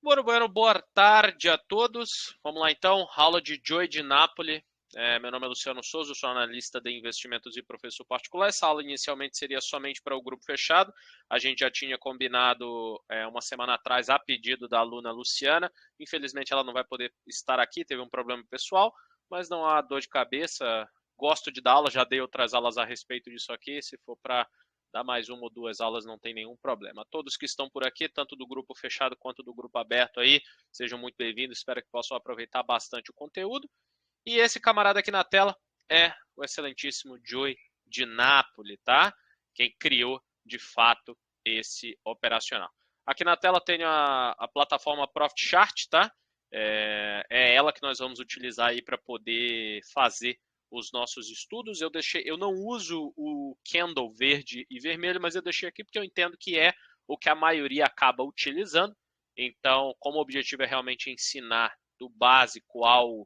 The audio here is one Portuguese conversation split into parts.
Bueno, boa tarde a todos. Vamos lá então, aula de Joy de Napoli. Meu nome é Luciano Souza, eu sou analista de investimentos e professor particular. Essa aula inicialmente seria somente para o grupo fechado. A gente já tinha combinado uma semana atrás a pedido da aluna Luciana. Infelizmente ela não vai poder estar aqui, teve um problema pessoal, mas não há dor de cabeça. Gosto de dar aula, já dei outras aulas a respeito disso aqui. Se for para dar mais uma ou duas aulas, não tem nenhum problema. Todos que estão por aqui, tanto do grupo fechado quanto do grupo aberto aí, sejam muito bem-vindos, espero que possam aproveitar bastante o conteúdo. E esse camarada aqui na tela é o excelentíssimo Joy de Napoli, tá? Quem criou, de fato, esse operacional. Aqui na tela tem a plataforma Profit Chart, tá? É ela que nós vamos utilizar aí para poder fazer os nossos estudos. Eu não uso o candle verde e vermelho, mas eu deixei aqui porque eu entendo que é o que a maioria acaba utilizando. Então, como o objetivo é realmente ensinar do básico ao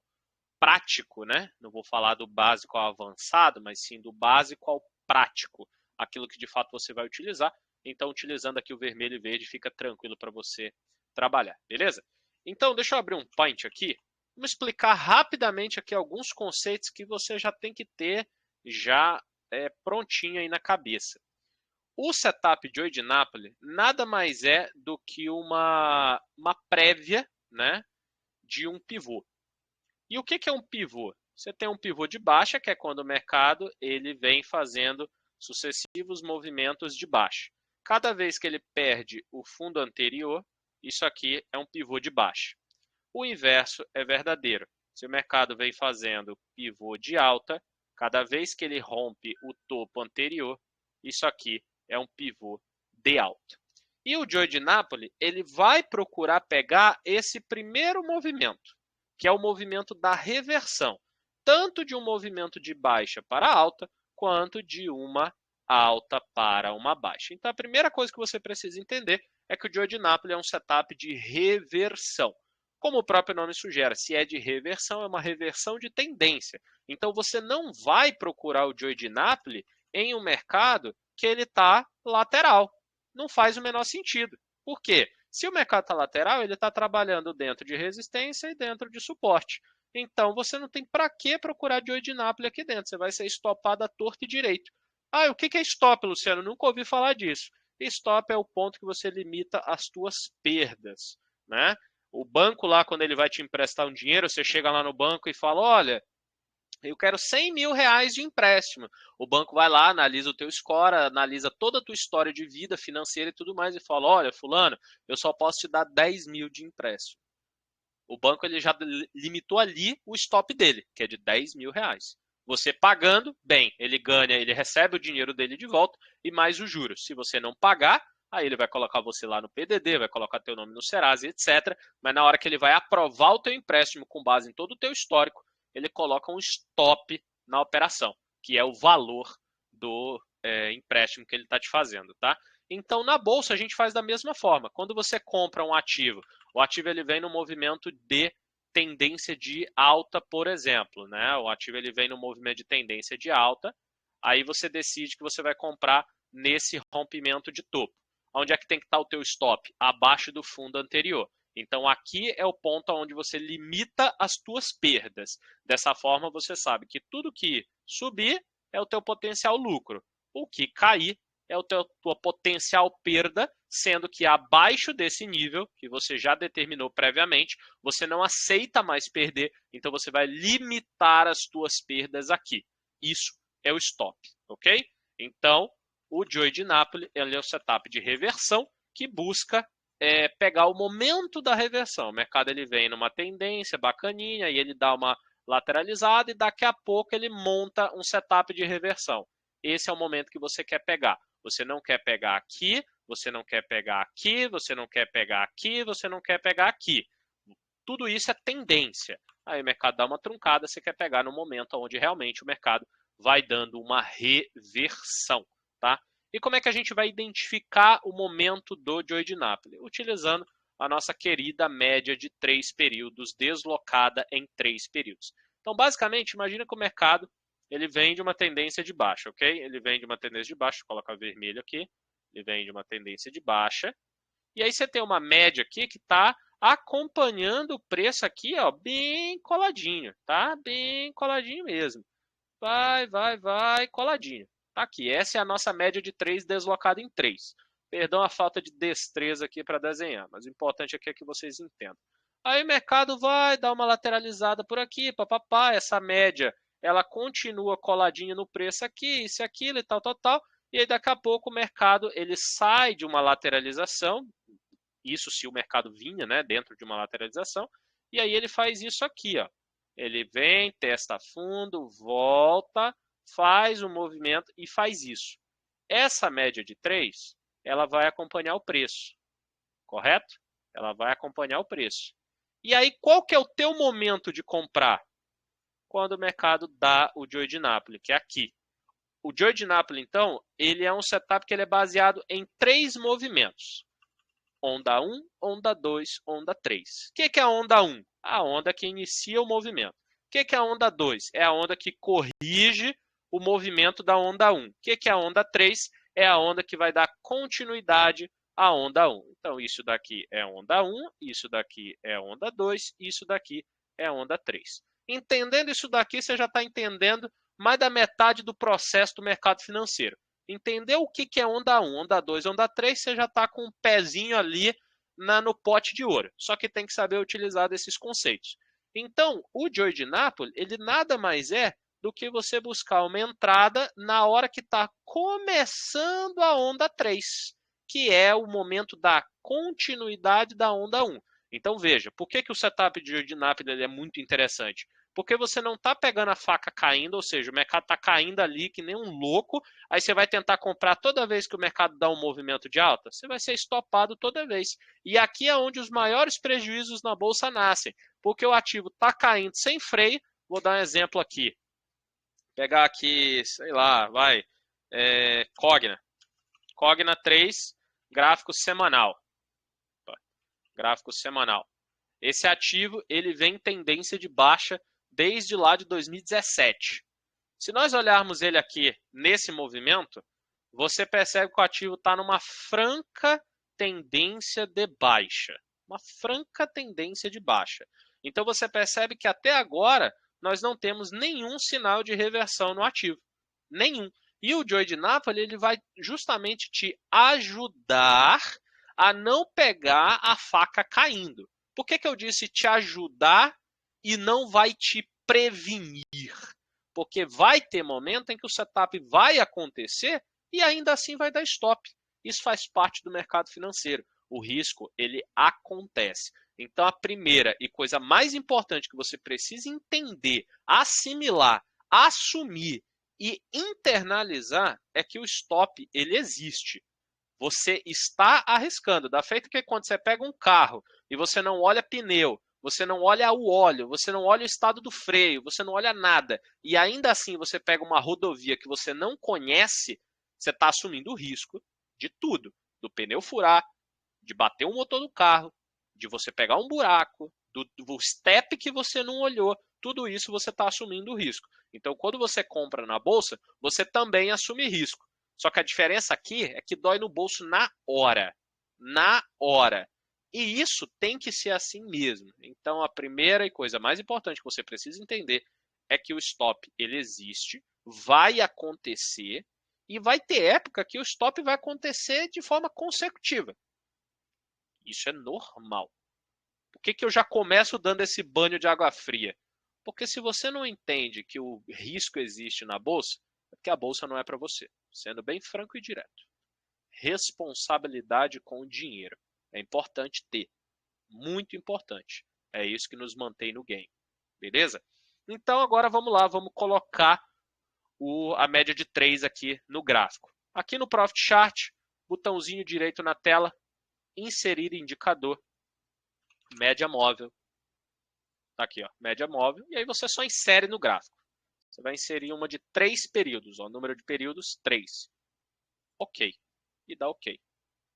prático, né? Não vou falar do básico ao avançado, mas sim do básico ao prático, aquilo que de fato você vai utilizar. Então, utilizando aqui o vermelho e verde, fica tranquilo para você trabalhar, beleza? Então, deixa eu abrir um Paint aqui. Vamos explicar rapidamente aqui alguns conceitos que você já tem que ter já prontinho aí na cabeça. O setup de Joy de Napoli nada mais é do que uma prévia, né, de um pivô. E o que é um pivô? Você tem um pivô de baixa, que é quando o mercado ele vem fazendo sucessivos movimentos de baixa. Cada vez que ele perde o fundo anterior, isso aqui é um pivô de baixa. O inverso é verdadeiro. Se o mercado vem fazendo pivô de alta, cada vez que ele rompe o topo anterior, isso aqui é um pivô de alta. E o Joy de Napoli, ele vai procurar pegar esse primeiro movimento, que é o movimento da reversão, tanto de um movimento de baixa para alta, quanto de uma alta para uma baixa. Então, a primeira coisa que você precisa entender é que o Joy de Napoli é um setup de reversão. Como o próprio nome sugere, se é de reversão, é uma reversão de tendência. Então, você não vai procurar o Joy de Napoli em um mercado que ele está lateral. Não faz o menor sentido. Por quê? Se o mercado está lateral, ele está trabalhando dentro de resistência e dentro de suporte. Então, você não tem para que procurar Joy de Napoli aqui dentro. Você vai ser estopado à torta e direito. Ah, o que é stop, Luciano? Nunca ouvi falar disso. Stop é o ponto que você limita as suas perdas, né? O banco lá, quando ele vai te emprestar um dinheiro, você chega lá no banco e fala, olha, eu quero 100 mil reais de empréstimo. O banco vai lá, analisa o teu score, analisa toda a tua história de vida financeira e tudo mais e fala, olha, fulano, eu só posso te dar 10 mil de empréstimo. O banco ele já limitou ali o stop dele, que é de 10 mil reais. Você pagando, bem, ele ganha, ele recebe o dinheiro dele de volta e mais os juros. Se você não pagar, aí ele vai colocar você lá no PDD, vai colocar teu nome no Serasa, etc. Mas na hora que ele vai aprovar o teu empréstimo com base em todo o teu histórico, ele coloca um stop na operação, que é o valor do empréstimo que ele está te fazendo, tá? Então, na bolsa, a gente faz da mesma forma. Quando você compra um ativo, o ativo ele vem no movimento de tendência de alta, por exemplo, né? O ativo ele vem no movimento de tendência de alta, aí você decide que você vai comprar nesse rompimento de topo. Onde é que tem que estar o teu stop? Abaixo do fundo anterior. Então aqui é o ponto onde você limita as tuas perdas. Dessa forma você sabe que tudo que subir é o teu potencial lucro. O que cair é a tua potencial perda, sendo que abaixo desse nível, que você já determinou previamente, você não aceita mais perder, então você vai limitar as tuas perdas aqui. Isso é o stop, ok? Então, o Joy de Napoli ele é o setup de reversão que busca pegar o momento da reversão. O mercado ele vem numa tendência bacaninha e ele dá uma lateralizada e daqui a pouco ele monta um setup de reversão. Esse é o momento que você quer pegar. Você não quer pegar aqui, você não quer pegar aqui, você não quer pegar aqui, você não quer pegar aqui. Tudo isso é tendência. Aí o mercado dá uma truncada, você quer pegar no momento onde realmente o mercado vai dando uma reversão, tá? E como é que a gente vai identificar o momento do Joy de Napoli? Utilizando a nossa querida média de 3 períodos, deslocada em 3 períodos. Então, basicamente, imagina que o mercado ele vem de uma tendência de baixa, ok? Ele vem de uma tendência de baixa, vou colocar vermelho aqui. Ele vem de uma tendência de baixa. E aí você tem uma média aqui que está acompanhando o preço aqui, ó, bem coladinho, tá? Bem coladinho mesmo. Vai, coladinho. Tá aqui, essa é a nossa média de 3 deslocada em 3. Perdão a falta de destreza aqui para desenhar, mas o importante aqui é que vocês entendam. Aí o mercado vai dar uma lateralizada por aqui, papapá, essa média, ela continua coladinha no preço aqui, isso, aquilo e tal, e aí daqui a pouco o mercado ele sai de uma lateralização, isso se o mercado vinha, né, dentro de uma lateralização, e aí ele faz isso aqui, ó. Ele vem, testa fundo, volta, faz o movimento e faz isso. Essa média de 3, ela vai acompanhar o preço, correto? Ela vai acompanhar o preço. E aí, qual que é o teu momento de comprar? Quando o mercado dá o Joy de Napoli, que é aqui. O Joy de Napoli, então, ele é um setup que ele é baseado em 3 movimentos. Onda 1, onda 2, onda 3. O que é a onda 1? A onda que inicia o movimento. O que é a onda 2? É a onda que corrige o movimento da onda 1. O que é a onda 3? É a onda que vai dar continuidade à onda 1. Então, isso daqui é onda 1, isso daqui é onda 2, isso daqui é onda 3. Entendendo isso daqui, você já está entendendo mais da metade do processo do mercado financeiro. Entendeu o que é onda 1, onda 2, onda 3, você já está com um pezinho ali no pote de ouro. Só que tem que saber utilizar desses conceitos. Então, o Joy de Napoli, ele nada mais é do que você buscar uma entrada na hora que está começando a onda 3, que é o momento da continuidade da onda 1. Então, veja, por que o setup de Joy de Napoli é muito interessante? Porque você não está pegando a faca caindo, ou seja, o mercado está caindo ali que nem um louco, aí você vai tentar comprar toda vez que o mercado dá um movimento de alta, você vai ser estopado toda vez. E aqui é onde os maiores prejuízos na bolsa nascem, porque o ativo está caindo sem freio. Vou dar um exemplo aqui. Pegar aqui, sei lá, vai, Cogna. Cogna 3, gráfico semanal. Gráfico semanal. Esse ativo ele vem em tendência de baixa desde lá de 2017. Se nós olharmos ele aqui nesse movimento, você percebe que o ativo está numa franca tendência de baixa. Uma franca tendência de baixa. Então você percebe que até agora nós não temos nenhum sinal de reversão no ativo. Nenhum. E o Joy de Napoli ele vai justamente te ajudar a não pegar a faca caindo. Por que eu disse te ajudar e não vai te prevenir? Porque vai ter momento em que o setup vai acontecer e ainda assim vai dar stop. Isso faz parte do mercado financeiro. O risco, ele acontece. Então, a primeira e coisa mais importante que você precisa entender, assimilar, assumir e internalizar é que o stop, ele existe. Você está arriscando. Da feito que quando você pega um carro e você não olha pneu, você não olha o óleo, você não olha o estado do freio, você não olha nada, e ainda assim você pega uma rodovia que você não conhece, você está assumindo o risco de tudo. Do pneu furar, de bater o motor do carro, de você pegar um buraco, do step que você não olhou. Tudo isso você está assumindo o risco. Então, quando você compra na bolsa, você também assume risco. Só que a diferença aqui é que dói no bolso na hora. Na hora. E isso tem que ser assim mesmo. Então, a primeira e coisa mais importante que você precisa entender é que o stop ele existe, vai acontecer e vai ter época que o stop vai acontecer de forma consecutiva. Isso é normal. Por que eu já começo dando esse banho de água fria? Porque se você não entende que o risco existe na bolsa, é porque a bolsa não é para você. Sendo bem franco e direto. Responsabilidade com o dinheiro. É importante ter. Muito importante. É isso que nos mantém no game. Beleza? Então agora vamos lá, vamos colocar a média de 3 aqui no gráfico. Aqui no Profit Chart, botãozinho direito na tela, inserir indicador, média móvel. Tá aqui, ó, média móvel. E aí você só insere no gráfico. Você vai inserir uma de 3 períodos. Ó, número de períodos, 3. Ok. E dá ok.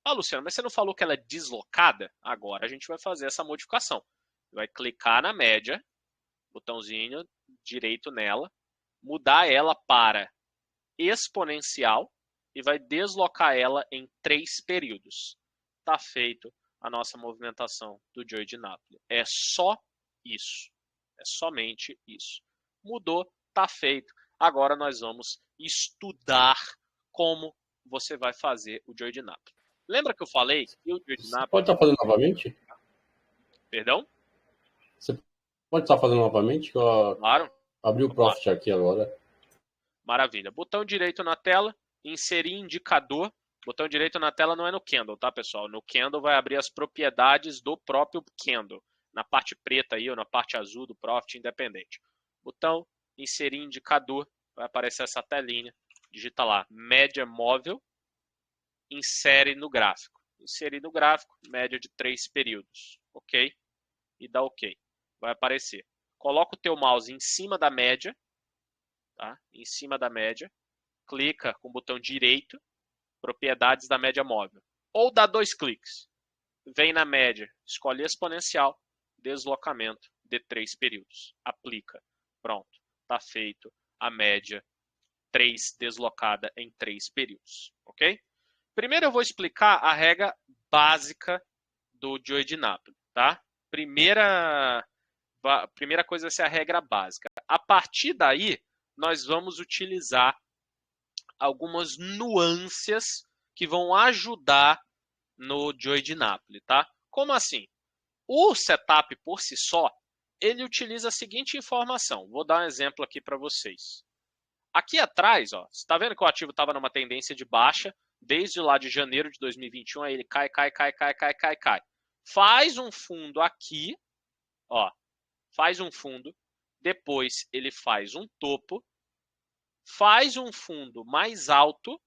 Ah, Luciano, mas você não falou que ela é deslocada? Agora a gente vai fazer essa modificação. Vai clicar na média, botãozinho direito nela, mudar ela para exponencial e vai deslocar ela em 3 períodos. Tá feito a nossa movimentação do Joy de Napoli. É só isso. É somente isso. Mudou, tá feito. Agora nós vamos estudar como você vai fazer o Joy de Napoli. Lembra que eu falei que o Joy de Você Napoli... pode estar fazendo novamente? Perdão? Você pode estar fazendo novamente? Que eu Claro. abri o Vamos lá. Profit aqui agora. Maravilha. Botão direito na tela, inserir indicador. Botão direito na tela não é no Candle, tá, pessoal? No Candle vai abrir as propriedades do próprio Candle. Na parte preta aí ou na parte azul do Profit independente. Botão inserir indicador. Vai aparecer essa telinha. Digita lá, média móvel. Insere no gráfico. Inserir no gráfico, média de 3 períodos. Ok? E dá ok. Vai aparecer. Coloca o teu mouse em cima da média. Tá? Em cima da média. Clica com o botão direito, propriedades da média móvel. Ou dá 2 cliques. Vem na média, escolhe exponencial, deslocamento de 3 períodos. Aplica. Pronto. Está feito a média 3 deslocada em 3 períodos. Ok? Primeiro eu vou explicar a regra básica do Joy de Napoli. Tá? Primeira coisa vai ser a regra básica. A partir daí, nós vamos utilizar algumas nuances que vão ajudar no Joy de Napoli, tá? Como assim? O setup por si só, ele utiliza a seguinte informação. Vou dar um exemplo aqui para vocês. Aqui atrás, ó, você está vendo que o ativo estava numa tendência de baixa desde lá de janeiro de 2021, aí ele cai. Faz um fundo aqui, ó, faz um fundo, depois ele faz um topo, faz um fundo mais alto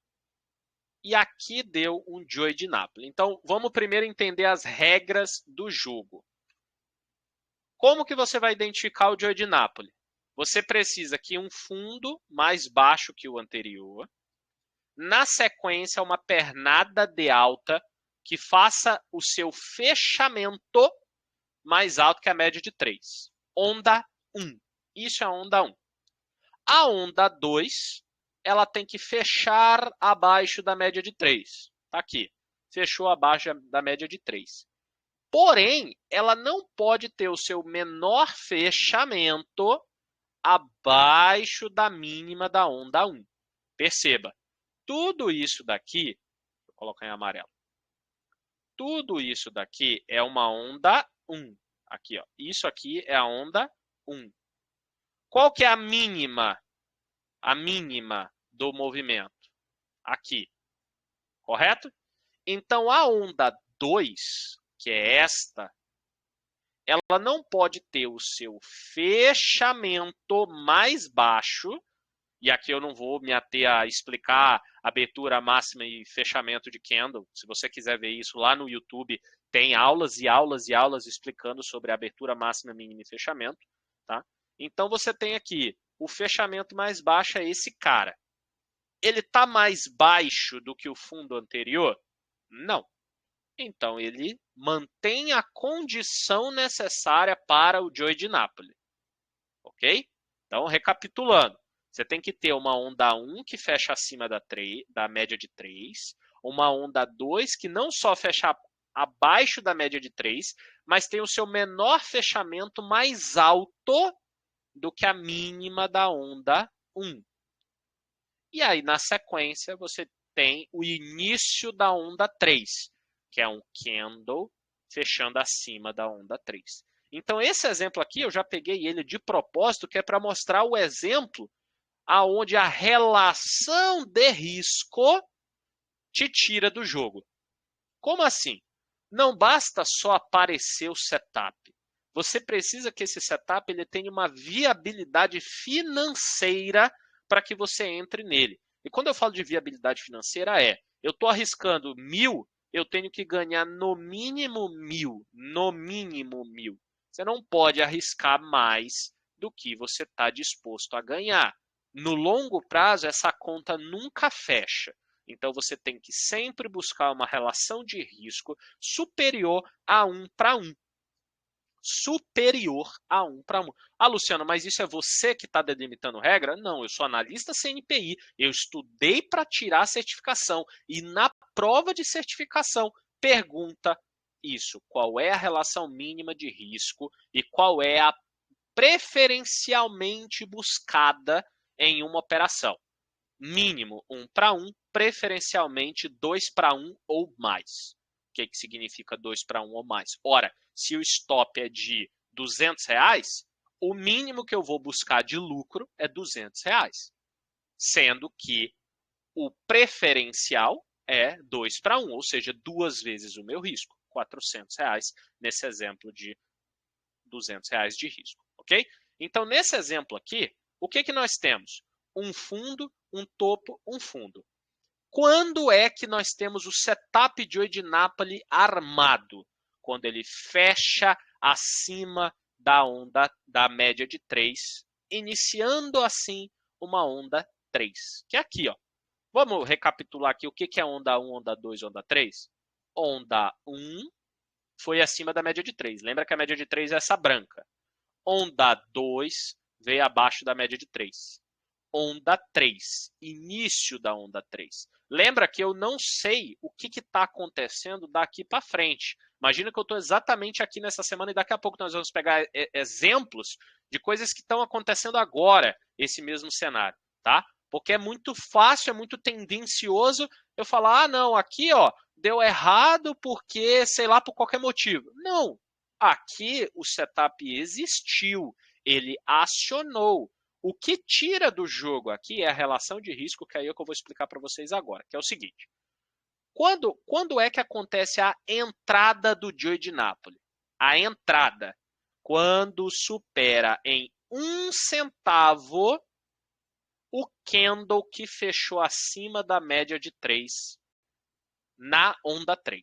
e aqui deu um Joy de Napoli. Então, vamos primeiro entender as regras do jogo. Como que você vai identificar o Joy de Napoli? Você precisa que um fundo mais baixo que o anterior. Na sequência, uma pernada de alta que faça o seu fechamento mais alto que a média de 3. Onda 1. Isso é a onda 1. A onda 2, ela tem que fechar abaixo da média de 3. Tá aqui. Fechou abaixo da média de 3. Porém, ela não pode ter o seu menor fechamento abaixo da mínima da onda 1. Perceba, tudo isso daqui, vou colocar em amarelo. Tudo isso daqui é uma onda 1. Aqui, ó. Isso aqui é a onda 1. Qual que é a mínima? A mínima do movimento? Aqui. Correto? Então, a onda 2, que é esta, ela não pode ter o seu fechamento mais baixo, e aqui eu não vou me ater a explicar abertura máxima e fechamento de candle. Se você quiser ver isso lá no YouTube, tem aulas e aulas e aulas explicando sobre a abertura máxima, mínima e fechamento. Tá? Então você tem aqui o fechamento mais baixo é esse cara. Ele está mais baixo do que o fundo anterior? Não. Então ele mantém a condição necessária para o Joy de Napoli. Ok? Então, recapitulando. Você tem que ter uma onda 1 que fecha acima da média de 3, uma onda 2 que não só fecha abaixo da média de 3, mas tem o seu menor fechamento mais alto do que a mínima da onda 1. E aí, na sequência, você tem o início da onda 3, que é um candle fechando acima da onda 3. Então, esse exemplo aqui, eu já peguei ele de propósito, que é para mostrar o exemplo aonde a relação de risco te tira do jogo. Como assim? Não basta só aparecer o setup. Você precisa que esse setup ele tenha uma viabilidade financeira para que você entre nele. E quando eu falo de viabilidade financeira eu estou arriscando 1.000, eu tenho que ganhar no mínimo 1.000. No mínimo 1.000. Você não pode arriscar mais do que você está disposto a ganhar. No longo prazo, essa conta nunca fecha. Então, você tem que sempre buscar uma relação de risco superior a 1 para 1. Superior a 1 para 1. Ah, Luciano, mas isso é você que está delimitando regra? Não, eu sou analista CNPI. Eu estudei para tirar a certificação. E na prova de certificação, pergunta isso. Qual é a relação mínima de risco e qual é a preferencialmente buscada em uma operação. Mínimo 1:1, preferencialmente 2:1 ou mais. O que significa 2:1 ou mais? Ora, se o stop é de R$200, o mínimo que eu vou buscar de lucro é R$200, sendo que o preferencial é 2:1, ou seja, 2 vezes o meu risco, R$400 nesse exemplo de R$200 de risco, ok? Então, nesse exemplo aqui, o que nós temos? Um fundo, um topo, um fundo. Quando é que nós temos o setup de Joy DiNapoli armado? Quando ele fecha acima da onda da média de 3, iniciando assim uma onda 3, que é aqui, ó. Vamos recapitular aqui o que é onda 1, onda 2, onda 3? Onda 1 foi acima da média de 3. Lembra que a média de 3 é essa branca. Onda 2 veio abaixo da média de 3. Onda 3, início da onda 3. Lembra que eu não sei o que está acontecendo daqui para frente. Imagina que eu estou exatamente aqui nessa semana e daqui a pouco nós vamos pegar exemplos de coisas que estão acontecendo agora, esse mesmo cenário, tá? Porque é muito fácil, é muito tendencioso eu falar, ah, não, aqui, ó, deu errado porque, sei lá, por qualquer motivo. Não, aqui o setup existiu, ele acionou. O que tira do jogo aqui é a relação de risco, que aí é o que eu vou explicar para vocês agora, que é o seguinte. Quando é que acontece a entrada do Joy DiNapoli? A entrada, quando supera em 1 centavo o candle que fechou acima da média de 3 na onda 3.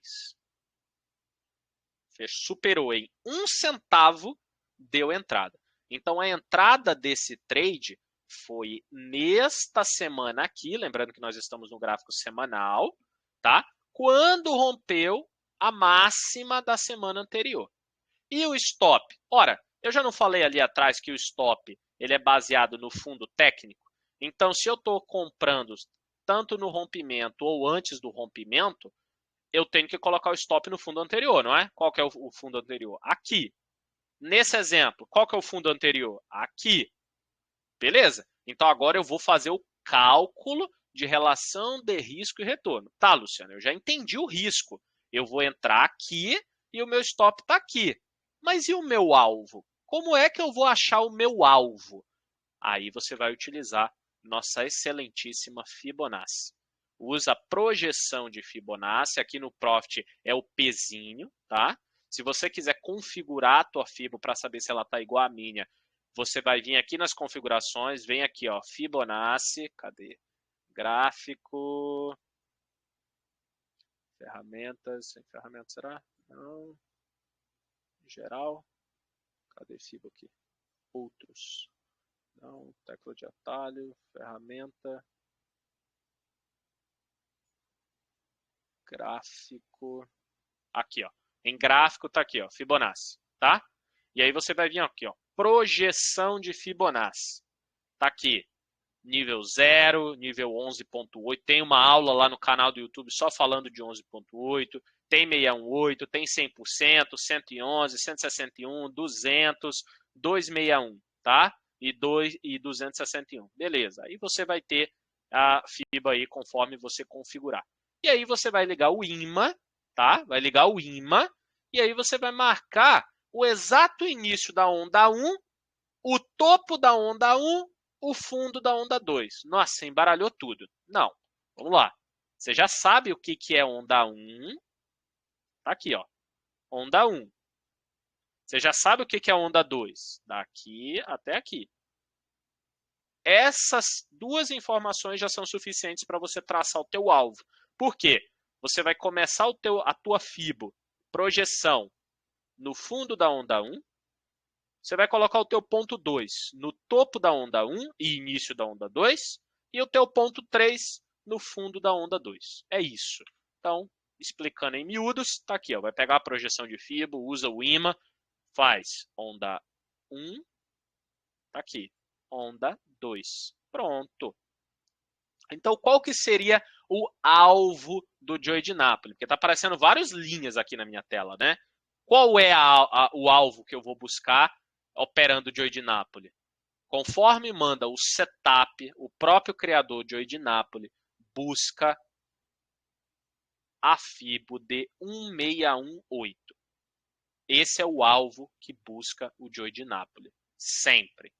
Superou em 1 centavo, deu entrada. Então, a entrada desse trade foi nesta semana aqui, lembrando que nós estamos no gráfico semanal, tá? Quando rompeu a máxima da semana anterior. E o stop? Ora, eu já não falei ali atrás que o stop ele é baseado no fundo técnico? Então, se eu estou comprando tanto no rompimento ou antes do rompimento, eu tenho que colocar o stop no fundo anterior, não é? Qual que é o fundo anterior? Aqui. Nesse exemplo, qual que é o fundo anterior? Aqui. Beleza? Então agora eu vou fazer o cálculo de relação de risco e retorno. Tá, Luciano, eu já entendi o risco. Eu vou entrar aqui e o meu stop está aqui. Mas e o meu alvo? Como é que eu vou achar o meu alvo? Aí você vai utilizar nossa excelentíssima Fibonacci. Usa a projeção de Fibonacci, aqui no Profit é o Pzinho, tá? Se você quiser configurar a tua Fibo para saber se ela está igual à minha, você vai vir aqui nas configurações, vem aqui, ó, Fibonacci, cadê? Gráfico, ferramentas, sem ferramentas será? Não, geral, cadê Fibo aqui? Outros, não, tecla de atalho, ferramenta, gráfico, aqui, ó, em gráfico tá aqui, ó, Fibonacci, tá? E aí você vai vir aqui, ó, projeção de Fibonacci, tá aqui, nível 0, nível 11.8, tem uma aula lá no canal do YouTube só falando de 11.8, tem 618, tem 100%, 111, 161, 200, 261, tá? E 261, beleza. Aí você vai ter a FIBA aí conforme você configurar. E aí você vai ligar o imã, tá? Vai ligar o imã e aí você vai marcar o exato início da onda 1, o topo da onda 1, o fundo da onda 2. Nossa, embaralhou tudo. Não, vamos lá. Você já sabe o que é onda 1. Tá aqui, ó. Onda 1. Você já sabe o que é onda 2. Daqui até aqui. Essas duas informações já são suficientes para você traçar o teu alvo. Por quê? Você vai começar a tua Fibo, projeção, no fundo da onda 1. Você vai colocar o teu ponto 2 no topo da onda 1 e início da onda 2. E o teu ponto 3 no fundo da onda 2. É isso. Então, explicando em miúdos, tá aqui, ó, vai pegar a projeção de Fibo, usa o imã, faz onda 1, tá aqui, onda 2. Pronto. Então, qual que seria o alvo do Joey de Napoli, porque está aparecendo várias linhas aqui na minha tela, né? Qual é o alvo que eu vou buscar operando o Joey de Napoli? Conforme manda o setup, o próprio criador Joey de Napoli busca a FIBO de 1618. Esse é o alvo que busca o Joey de Napoli, sempre,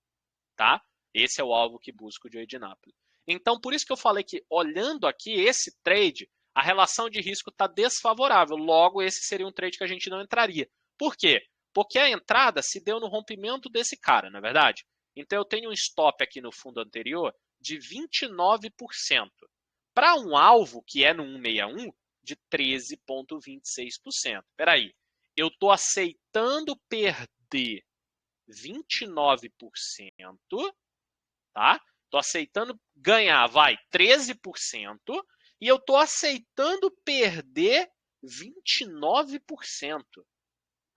tá? Esse é o alvo que busca o Joey de Napoli. Então, por isso que eu falei que, olhando aqui esse trade, a relação de risco está desfavorável. Logo, esse seria um trade que a gente não entraria. Por quê? Porque a entrada se deu no rompimento desse cara, não é verdade? Então, eu tenho um stop aqui no fundo anterior de 29%. Para um alvo, que é no 161, de 13,26%. Espera aí, eu estou aceitando perder 29%, tá? Estou aceitando ganhar, 13%, e eu estou aceitando perder 29%.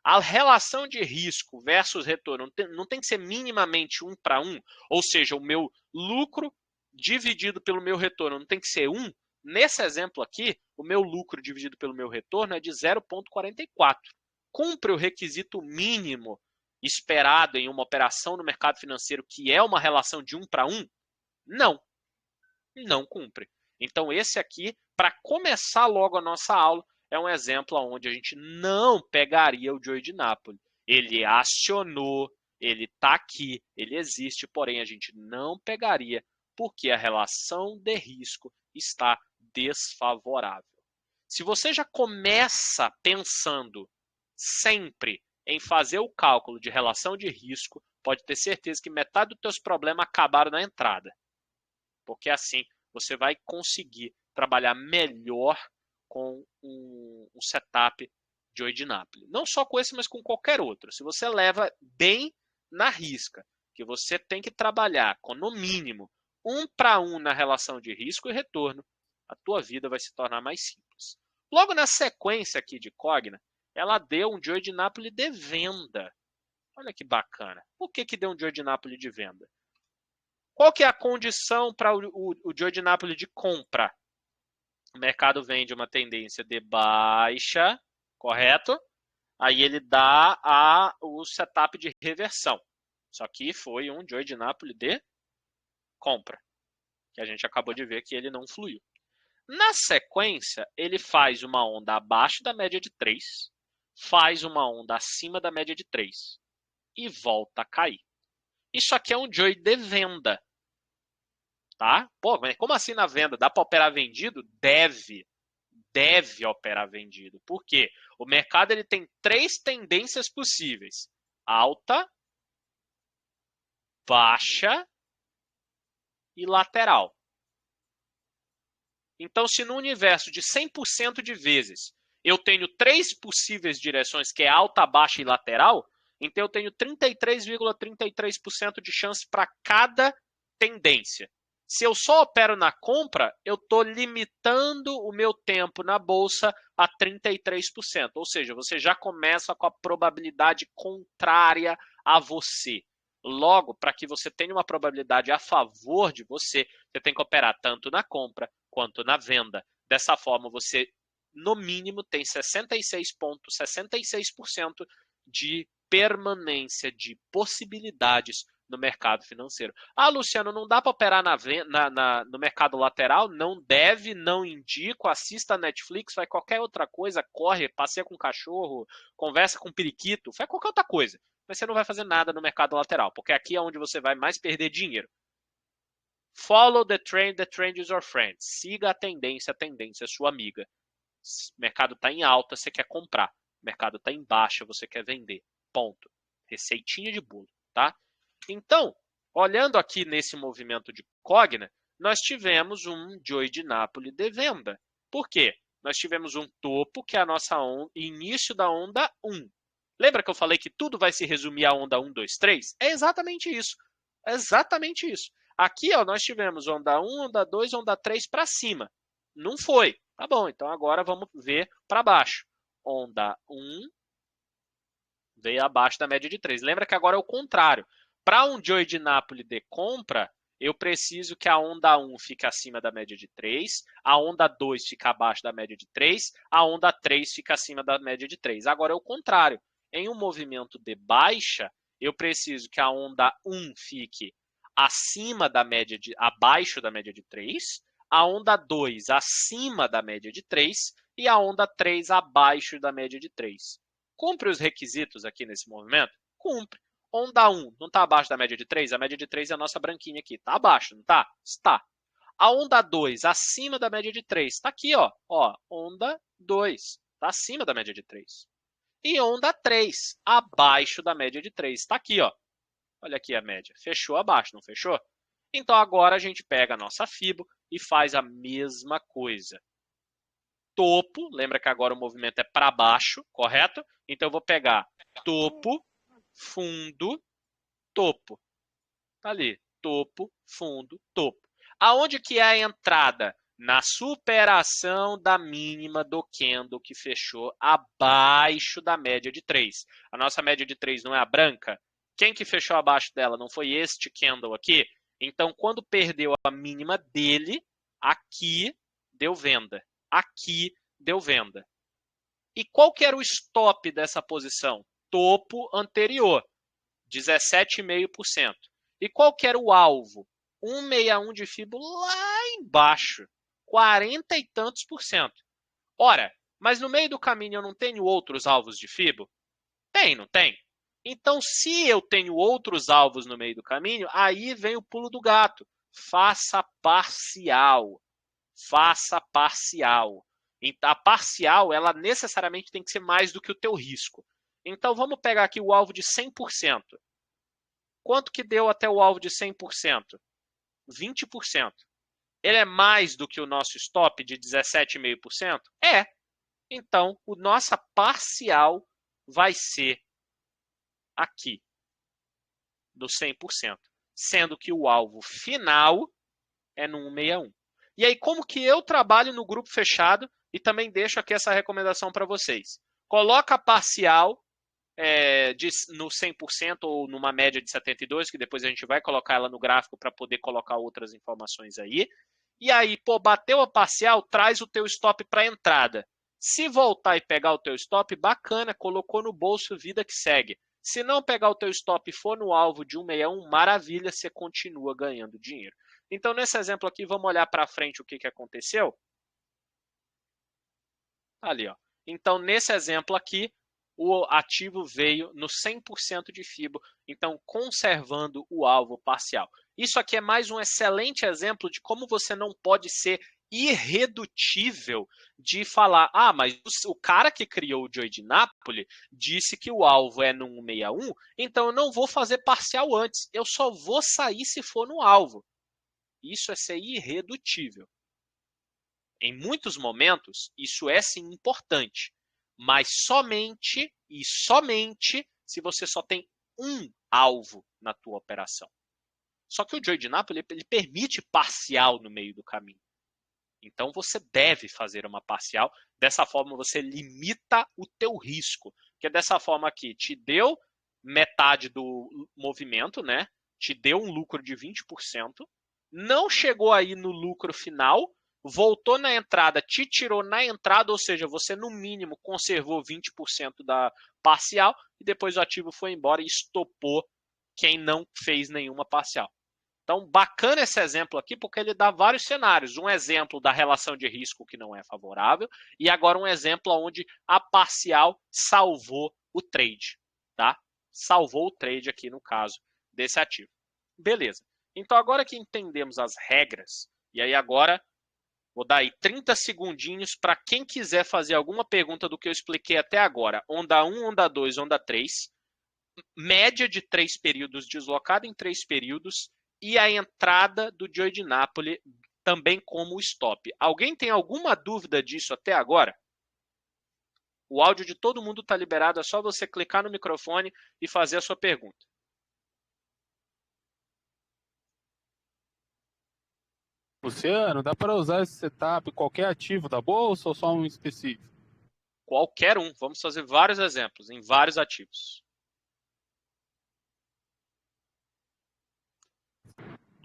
A relação de risco versus retorno não tem que ser minimamente 1 para 1, ou seja, o meu lucro dividido pelo meu retorno não tem que ser 1. Nesse exemplo aqui, o meu lucro dividido pelo meu retorno é de 0,44. Cumpre o requisito mínimo esperado em uma operação no mercado financeiro, que é uma relação de 1 para 1? Não, não cumpre. Então, esse aqui, para começar logo a nossa aula, é um exemplo onde a gente não pegaria o Joey de Napoli. Ele acionou, ele está aqui, ele existe, porém a gente não pegaria porque a relação de risco está desfavorável. Se você já começa pensando sempre em fazer o cálculo de relação de risco, pode ter certeza que metade dos teus problemas acabaram na entrada. Porque assim você vai conseguir trabalhar melhor com um setup Joey de Napoli. Não só com esse, mas com qualquer outro. Se você leva bem na risca, que você tem que trabalhar com, no mínimo, 1 para 1 na relação de risco e retorno, a tua vida vai se tornar mais simples. Logo na sequência aqui de Cogna, ela deu um Joey de Napoli de venda. Olha que bacana. Por que deu um Joey de Napoli de venda? Qual que é a condição para o Joey de Napoli de compra? O mercado vem de uma tendência de baixa, correto? Aí ele dá o setup de reversão. Só que foi um Joey de Napoli de compra, que a gente acabou de ver que ele não fluiu. Na sequência, ele faz uma onda abaixo da média de 3, faz uma onda acima da média de 3 e volta a cair. Isso aqui é um Joey de venda. Tá? Pô, mas como assim na venda? Dá para operar vendido? Deve operar vendido. Por quê? O mercado ele tem 3 tendências possíveis: alta, baixa e lateral. Então, se no universo de 100% de vezes eu tenho 3 possíveis direções, que é alta, baixa e lateral, então eu tenho 33,33% de chance para cada tendência. Se eu só opero na compra, eu estou limitando o meu tempo na bolsa a 33%. Ou seja, você já começa com a probabilidade contrária a você. Logo, para que você tenha uma probabilidade a favor de você, você tem que operar tanto na compra quanto na venda. Dessa forma, você, no mínimo, tem 66,66% de permanência de possibilidades no mercado financeiro. Ah, Luciano, não dá para operar no mercado lateral? Não deve, não indico, assista a Netflix, faz qualquer outra coisa, corre, passeia com o cachorro, conversa com o periquito, faz qualquer outra coisa. Mas você não vai fazer nada no mercado lateral, porque aqui é onde você vai mais perder dinheiro. Follow the trend is your friend. Siga a tendência é sua amiga. O mercado está em alta, você quer comprar. O mercado está em baixa, você quer vender. Ponto. Receitinha de bolo, tá? Então, olhando aqui nesse movimento de Cogna, nós tivemos um Joey de Napoli de venda. Por quê? Nós tivemos um topo, que é a nossa início da onda 1. Lembra que eu falei que tudo vai se resumir à onda 1, 2, 3? É exatamente isso. É exatamente isso. Aqui ó, nós tivemos onda 1, onda 2, onda 3 para cima. Não foi. Tá bom, então agora vamos ver para baixo. Onda 1 veio abaixo da média de 3. Lembra que agora é o contrário. Para um Joey de Napoli de compra, eu preciso que a onda 1 fique acima da média de 3, a onda 2 fique abaixo da média de 3, a onda 3 fique acima da média de 3. Agora é o contrário. Em um movimento de baixa, eu preciso que a onda 1 fique acima da média abaixo da média de 3, a onda 2 acima da média de 3 e a onda 3 abaixo da média de 3. Cumpre os requisitos aqui nesse movimento? Cumpre. Onda 1 não está abaixo da média de 3? A média de 3 é a nossa branquinha aqui. Está abaixo, não está? Está. A onda 2 acima da média de 3. Está aqui, ó. Onda 2 está acima da média de 3. E onda 3 abaixo da média de 3. Está aqui, ó. Olha aqui a média. Fechou abaixo, não fechou? Então agora a gente pega a nossa fibo e faz a mesma coisa. Topo, lembra que agora o movimento é para baixo, correto? Então eu vou pegar topo, fundo, topo. Tá ali, topo, fundo, topo. Aonde que é a entrada? Na superação da mínima do candle que fechou abaixo da média de 3. A nossa média de 3 não é a branca? Quem que fechou abaixo dela? Não foi este candle aqui? Então, quando perdeu a mínima dele, aqui deu venda. Aqui deu venda. E qual que era o stop dessa posição? Topo anterior, 17,5%. E qual que era o alvo? 161 de Fibo lá embaixo, 40 e tantos por cento. Ora, mas no meio do caminho eu não tenho outros alvos de Fibo? Tem, não tem? Então, se eu tenho outros alvos no meio do caminho, aí vem o pulo do gato. Faça parcial. Faça parcial. A parcial, ela necessariamente tem que ser mais do que o teu risco. Então, vamos pegar aqui o alvo de 100%. Quanto que deu até o alvo de 100%? 20%. Ele é mais do que o nosso stop de 17,5%? É. Então, a nossa parcial vai ser aqui, do 100%. Sendo que o alvo final é no 161. E aí, como que eu trabalho no grupo fechado e também deixo aqui essa recomendação para vocês. Coloca a parcial no 100% ou numa média de 72%, que depois a gente vai colocar ela no gráfico para poder colocar outras informações aí. E aí, pô, bateu a parcial, traz o teu stop para entrada. Se voltar e pegar o teu stop, bacana, colocou no bolso, vida que segue. Se não pegar o teu stop e for no alvo de 161, maravilha, você continua ganhando dinheiro. Então, nesse exemplo aqui, vamos olhar para frente o que aconteceu. Ali, ó. Então, nesse exemplo aqui, o ativo veio no 100% de FIBO, então conservando o alvo parcial. Isso aqui é mais um excelente exemplo de como você não pode ser irredutível de falar, mas o cara que criou o Joy de Napoli disse que o alvo é no 161, então eu não vou fazer parcial antes, eu só vou sair se for no alvo. Isso é ser irredutível. Em muitos momentos, isso é sim importante, mas somente e somente se você só tem um alvo na tua operação. Só que o Joy de Napoli ele permite parcial no meio do caminho. Então você deve fazer uma parcial, dessa forma você limita o teu risco, que dessa forma aqui te deu metade do movimento, né? Te deu um lucro de 20%, não chegou aí no lucro final, voltou na entrada, te tirou na entrada, ou seja, você no mínimo conservou 20% da parcial e depois o ativo foi embora e estopou quem não fez nenhuma parcial. Então, bacana esse exemplo aqui, porque ele dá vários cenários. Um exemplo da relação de risco que não é favorável, e agora um exemplo onde a parcial salvou o trade, tá? Salvou o trade aqui no caso desse ativo. Beleza. Então, agora que entendemos as regras, e aí agora vou dar aí 30 segundinhos para quem quiser fazer alguma pergunta do que eu expliquei até agora. Onda 1, onda 2, onda 3. Média de 3 períodos, deslocada em 3 períodos. E a entrada do Joy de Napoli também como stop. Alguém tem alguma dúvida disso até agora? O áudio de todo mundo está liberado, é só você clicar no microfone e fazer a sua pergunta. Luciano, dá para usar esse setup em qualquer ativo da bolsa ou só um específico? Qualquer um. Vamos fazer vários exemplos em vários ativos.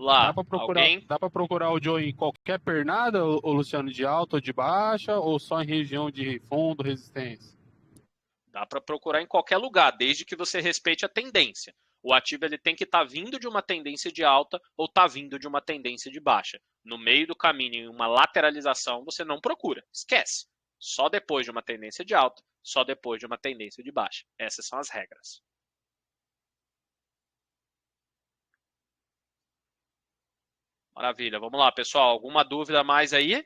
lá, alguém? Dá pra procurar o Joy em qualquer pernada, o Luciano, de alta ou de baixa, ou só em região de fundo, resistência? Dá para procurar em qualquer lugar, desde que você respeite a tendência. O ativo ele tem que estar vindo de uma tendência de alta ou tá vindo de uma tendência de baixa. No meio do caminho, em uma lateralização, você não procura. Esquece. Só depois de uma tendência de alta, só depois de uma tendência de baixa. Essas são as regras. Maravilha. Vamos lá, pessoal. Alguma dúvida mais aí?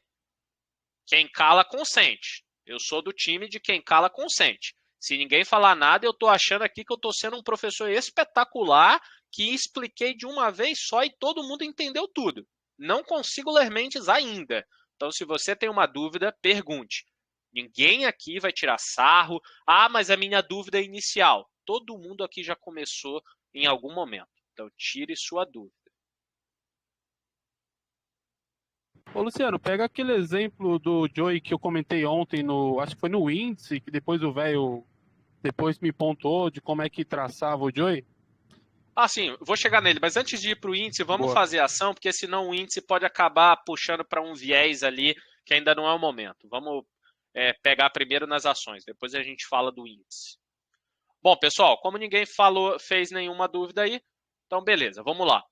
Quem cala, consente. Eu sou do time de quem cala, consente. Se ninguém falar nada, eu estou achando aqui que eu estou sendo um professor espetacular, que expliquei de uma vez só e todo mundo entendeu tudo. Não consigo ler mentes ainda. Então, se você tem uma dúvida, pergunte. Ninguém aqui vai tirar sarro. Ah, mas a minha dúvida é inicial. Todo mundo aqui já começou em algum momento. Então, tire sua dúvida. Ô, Luciano, pega aquele exemplo do Joey que eu comentei ontem, acho que foi no índice, que depois o velho depois me pontuou de como é que traçava o Joey. Ah, sim, vou chegar nele, mas antes de ir para o índice, vamos Boa. fazer ação, porque senão o índice pode acabar puxando para um viés ali que ainda não é o momento. Vamos pegar primeiro nas ações, depois a gente fala do índice. Bom, pessoal, como ninguém fez nenhuma dúvida aí, então beleza, vamos lá.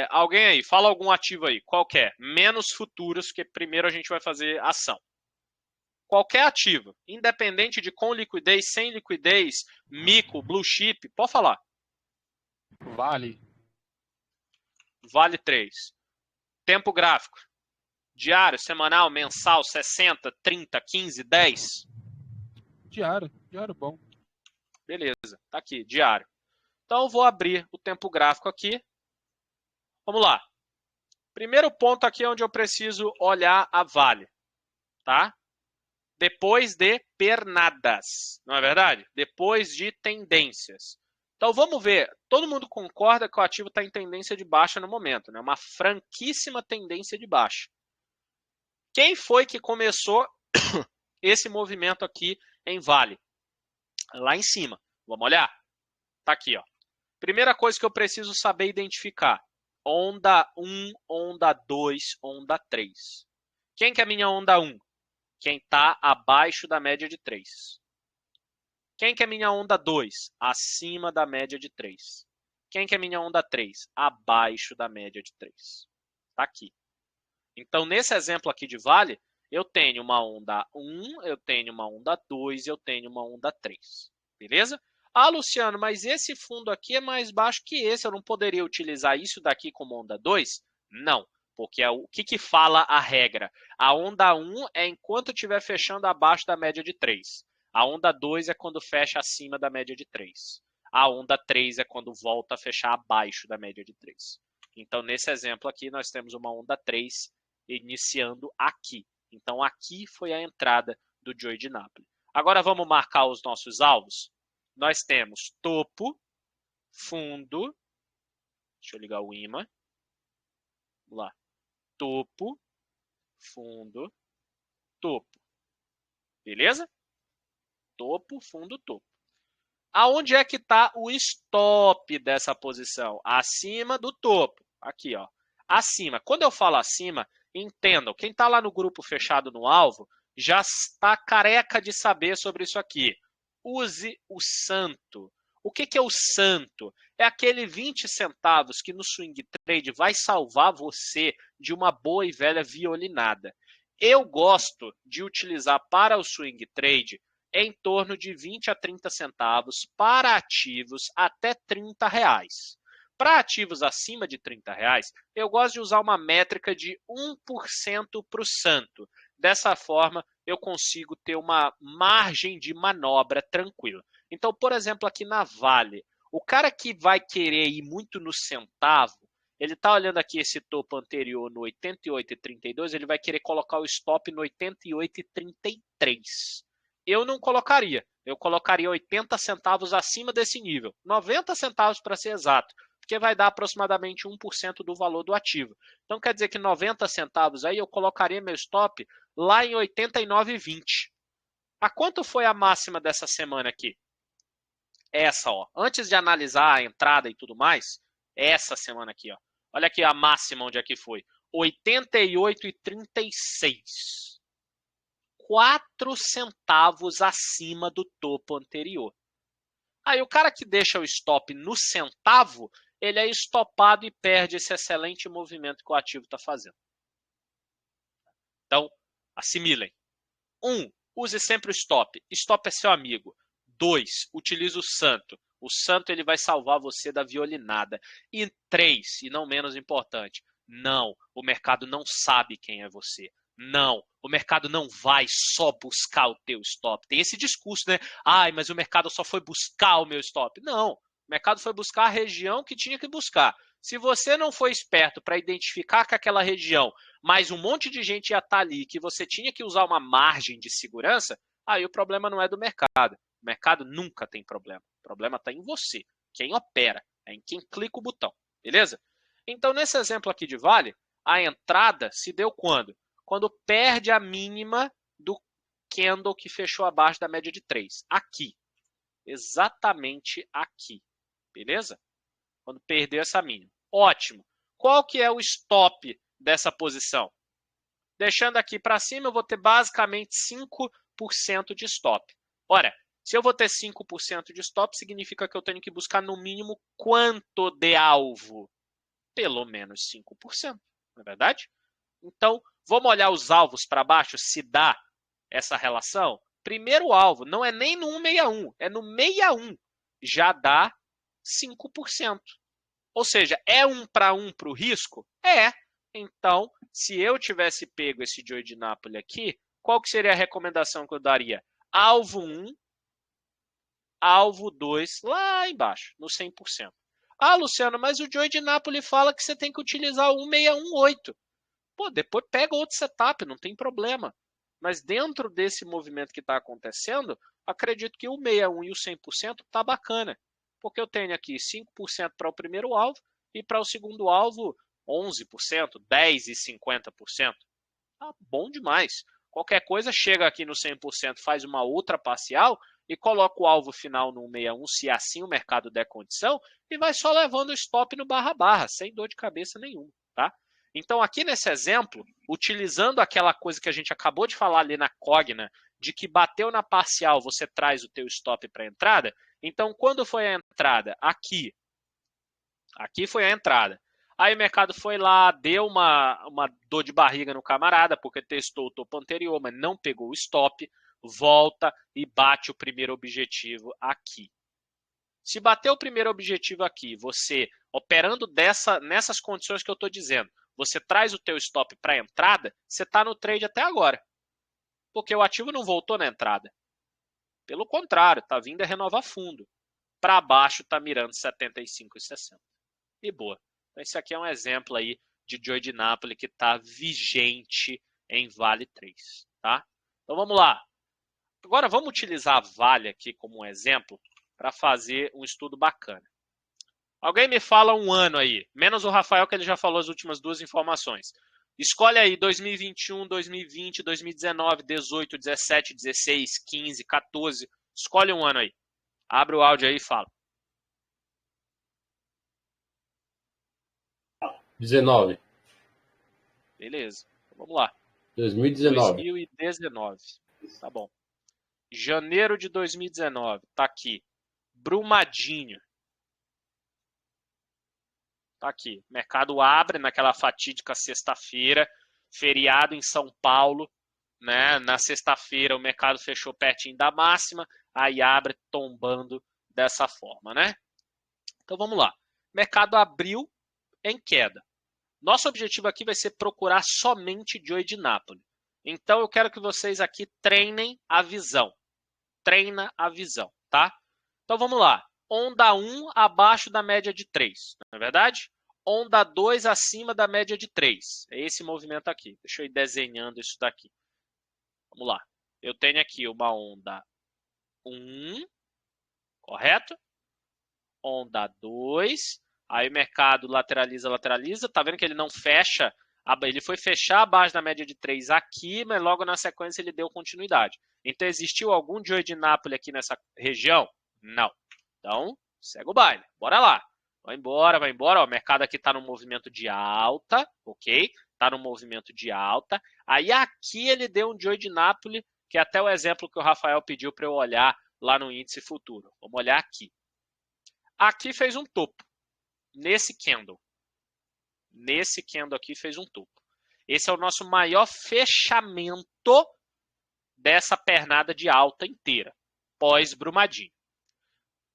Alguém aí, fala algum ativo aí, qualquer, menos futuros, que primeiro a gente vai fazer ação. Qualquer ativo, independente de com liquidez, sem liquidez, mico, blue chip, pode falar. Vale. Vale 3. Tempo gráfico. Diário, semanal, mensal, 60, 30, 15, 10. Diário bom. Beleza, tá aqui, diário. Então eu vou abrir o tempo gráfico aqui. Vamos lá. Primeiro ponto aqui é onde eu preciso olhar a Vale, tá? Depois de pernadas, não é verdade? Depois de tendências. Então vamos ver, todo mundo concorda que o ativo está em tendência de baixa no momento, né? Uma franquíssima tendência de baixa. Quem foi que começou esse movimento aqui em Vale? Lá em cima. Vamos olhar? Tá aqui, ó. Primeira coisa que eu preciso saber identificar. Onda 1, onda 2, onda 3. Quem que é a minha onda 1? Quem está abaixo da média de 3. Quem que é minha onda 2? Acima da média de 3. Quem que é minha onda 3? Abaixo da média de 3. Tá aqui. Então, nesse exemplo aqui de Vale, eu tenho uma onda 1, eu tenho uma onda 2, eu tenho uma onda 3. Beleza? Ah, Luciano, mas esse fundo aqui é mais baixo que esse, eu não poderia utilizar isso daqui como onda 2? Não, porque o que fala a regra? A onda 1 é enquanto estiver fechando abaixo da média de 3. A onda 2 é quando fecha acima da média de 3. A onda 3 é quando volta a fechar abaixo da média de 3. Então, nesse exemplo aqui, nós temos uma onda 3 iniciando aqui. Então, aqui foi a entrada do Joey de Napoli. Agora, vamos marcar os nossos alvos? Nós temos topo, fundo, deixa eu ligar o imã. Vamos lá. Topo, fundo, topo. Beleza? Topo, fundo, topo. Aonde é que está o stop dessa posição? Acima do topo. Aqui, ó. Acima. Quando eu falo acima, entendam. Quem está lá no grupo fechado no alvo já está careca de saber sobre isso aqui. Use o santo. O que é o santo? É aquele 20 centavos que no swing trade vai salvar você de uma boa e velha violinada. Eu gosto de utilizar para o swing trade em torno de 20 a 30 centavos para ativos até R$30. Para ativos acima de R$30, eu gosto de usar uma métrica de 1% para o santo. Dessa forma, eu consigo ter uma margem de manobra tranquila. Então, por exemplo, aqui na Vale, o cara que vai querer ir muito no centavo, ele está olhando aqui esse topo anterior no 88,32, ele vai querer colocar o stop no 88,33. Eu não colocaria. Eu colocaria 80 centavos acima desse nível. 90 centavos para ser exato, porque vai dar aproximadamente 1% do valor do ativo. Então quer dizer que 90 centavos aí eu colocaria meu stop lá em 89,20. A quanto foi a máxima dessa semana aqui? Essa, ó. Antes de analisar a entrada e tudo mais, essa semana aqui, ó. Olha aqui a máxima onde é que foi. 88,36. 4 centavos acima do topo anterior. Aí o cara que deixa o stop no centavo, ele é estopado e perde esse excelente movimento que o ativo está fazendo. Então, assimilem. 1. Use sempre o stop. Stop é seu amigo. 2. Utilize o santo. O santo ele vai salvar você da violinada. E 3, e não menos importante, não, o mercado não sabe quem é você. Não, o mercado não vai só buscar o teu stop. Tem esse discurso, né? Ai, mas o mercado só foi buscar o meu stop. Não, o mercado foi buscar a região que tinha que buscar. Se você não foi esperto para identificar que aquela região, mas um monte de gente ia estar ali, que você tinha que usar uma margem de segurança, aí o problema não é do mercado. O mercado nunca tem problema. O problema está em você, quem opera, é em quem clica o botão, beleza? Então, nesse exemplo aqui de Vale, a entrada se deu quando? Quando perde a mínima do candle que fechou abaixo da média de 3. Aqui. Exatamente aqui. Beleza? Quando perdeu essa mínima. Ótimo. Qual que é o stop dessa posição? Deixando aqui para cima, eu vou ter basicamente 5% de stop. Ora, se eu vou ter 5% de stop, significa que eu tenho que buscar no mínimo quanto de alvo? Pelo menos 5%, não é verdade? Então, vamos olhar os alvos para baixo, se dá essa relação? Primeiro alvo, não é nem no 161, é no 61. Já dá 5%. Ou seja, é 1 para 1 para o risco? É. Então, se eu tivesse pego esse Joy de Napoli aqui, qual que seria a recomendação que eu daria? Alvo 1, alvo 2, lá embaixo, no 100%. Ah, Luciano, mas o Joy de Napoli fala que você tem que utilizar o 1618. Pô, depois pega outro setup, não tem problema. Mas dentro desse movimento que está acontecendo, acredito que o 61 e o 100% está bacana. Porque eu tenho aqui 5% para o primeiro alvo e para o segundo alvo 11%, 10% e 50%. Tá bom demais. Qualquer coisa chega aqui no 100%, faz uma outra parcial e coloca o alvo final no 161, se assim o mercado der condição, e vai só levando o stop no barra-barra, sem dor de cabeça nenhuma, tá? Então, aqui nesse exemplo, utilizando aquela coisa que a gente acabou de falar ali na Cogna, de que bateu na parcial, você traz o teu stop para a entrada. Então, quando foi a entrada? Aqui. Aqui foi a entrada. Aí o mercado foi lá, deu uma dor de barriga no camarada, porque testou o topo anterior, mas não pegou o stop, volta e bate o primeiro objetivo aqui. Se bater o primeiro objetivo aqui, você operando nessas condições que eu estou dizendo, você traz o teu stop para a entrada, você está no trade até agora. Porque o ativo não voltou na entrada. Pelo contrário, está vindo a renovar fundo. Para baixo está mirando 75,60. E boa. Então esse aqui é um exemplo aí de Joy de Napoli que está vigente em Vale 3. Tá? Então vamos lá. Agora vamos utilizar a Vale aqui como um exemplo para fazer um estudo bacana. Alguém me fala um ano aí, menos o Rafael que ele já falou as últimas duas informações. Escolhe aí 2021, 2020, 2019, 18, 17, 16, 15, 14. Escolhe um ano aí. Abre o áudio aí e fala. 19. Beleza. Então, vamos lá. 2019. 2019. Tá bom. Janeiro de 2019. Tá aqui. Brumadinho. Tá aqui. Mercado abre naquela fatídica sexta-feira. Feriado em São Paulo. Né? Na sexta-feira o mercado fechou pertinho da máxima. Aí abre tombando dessa forma. Né? Então vamos lá. Mercado abriu em queda. Nosso objetivo aqui vai ser procurar somente Joy de Napoli. Então eu quero que vocês aqui treinem a visão. Treina a visão, tá? Então vamos lá. Onda 1 abaixo da média de 3, não é verdade? Onda 2 acima da média de 3. É esse movimento aqui. Deixa eu ir desenhando isso daqui. Vamos lá. Eu tenho aqui uma onda 1, correto? Onda 2. Aí o mercado lateraliza. Tá vendo que ele não fecha? Ele foi fechar abaixo da média de 3 aqui, mas logo na sequência ele deu continuidade. Então existiu algum Joy de Napoli aqui nessa região? Não. Então, segue o baile. Bora lá. Vai embora, vai embora. Ó, o mercado aqui está no movimento de alta, ok? Está no movimento de alta. Aí aqui ele deu um Joy de Napoli, que é até o exemplo que o Rafael pediu para eu olhar lá no índice futuro. Vamos olhar aqui. Aqui fez um topo. Nesse candle. Nesse candle aqui fez um topo. Esse é o nosso maior fechamento dessa pernada de alta inteira, pós-Brumadinho.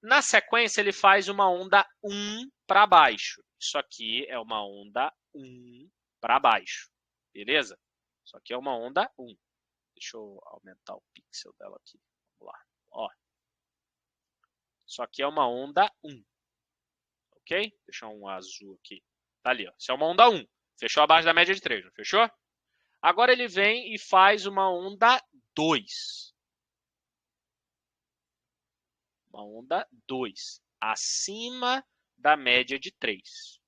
Na sequência, ele faz uma onda 1 para baixo. Isso aqui é uma onda 1 para baixo. Beleza? Isso aqui é uma onda 1. Deixa eu aumentar o pixel dela aqui. Vamos lá. Ó. Isso aqui é uma onda 1. Ok? Deixa um azul aqui. Tá ali, ó. Isso é uma onda 1. Fechou abaixo da média de 3, não fechou? Agora ele vem e faz uma onda 2. Uma onda 2. Acima da média de 3.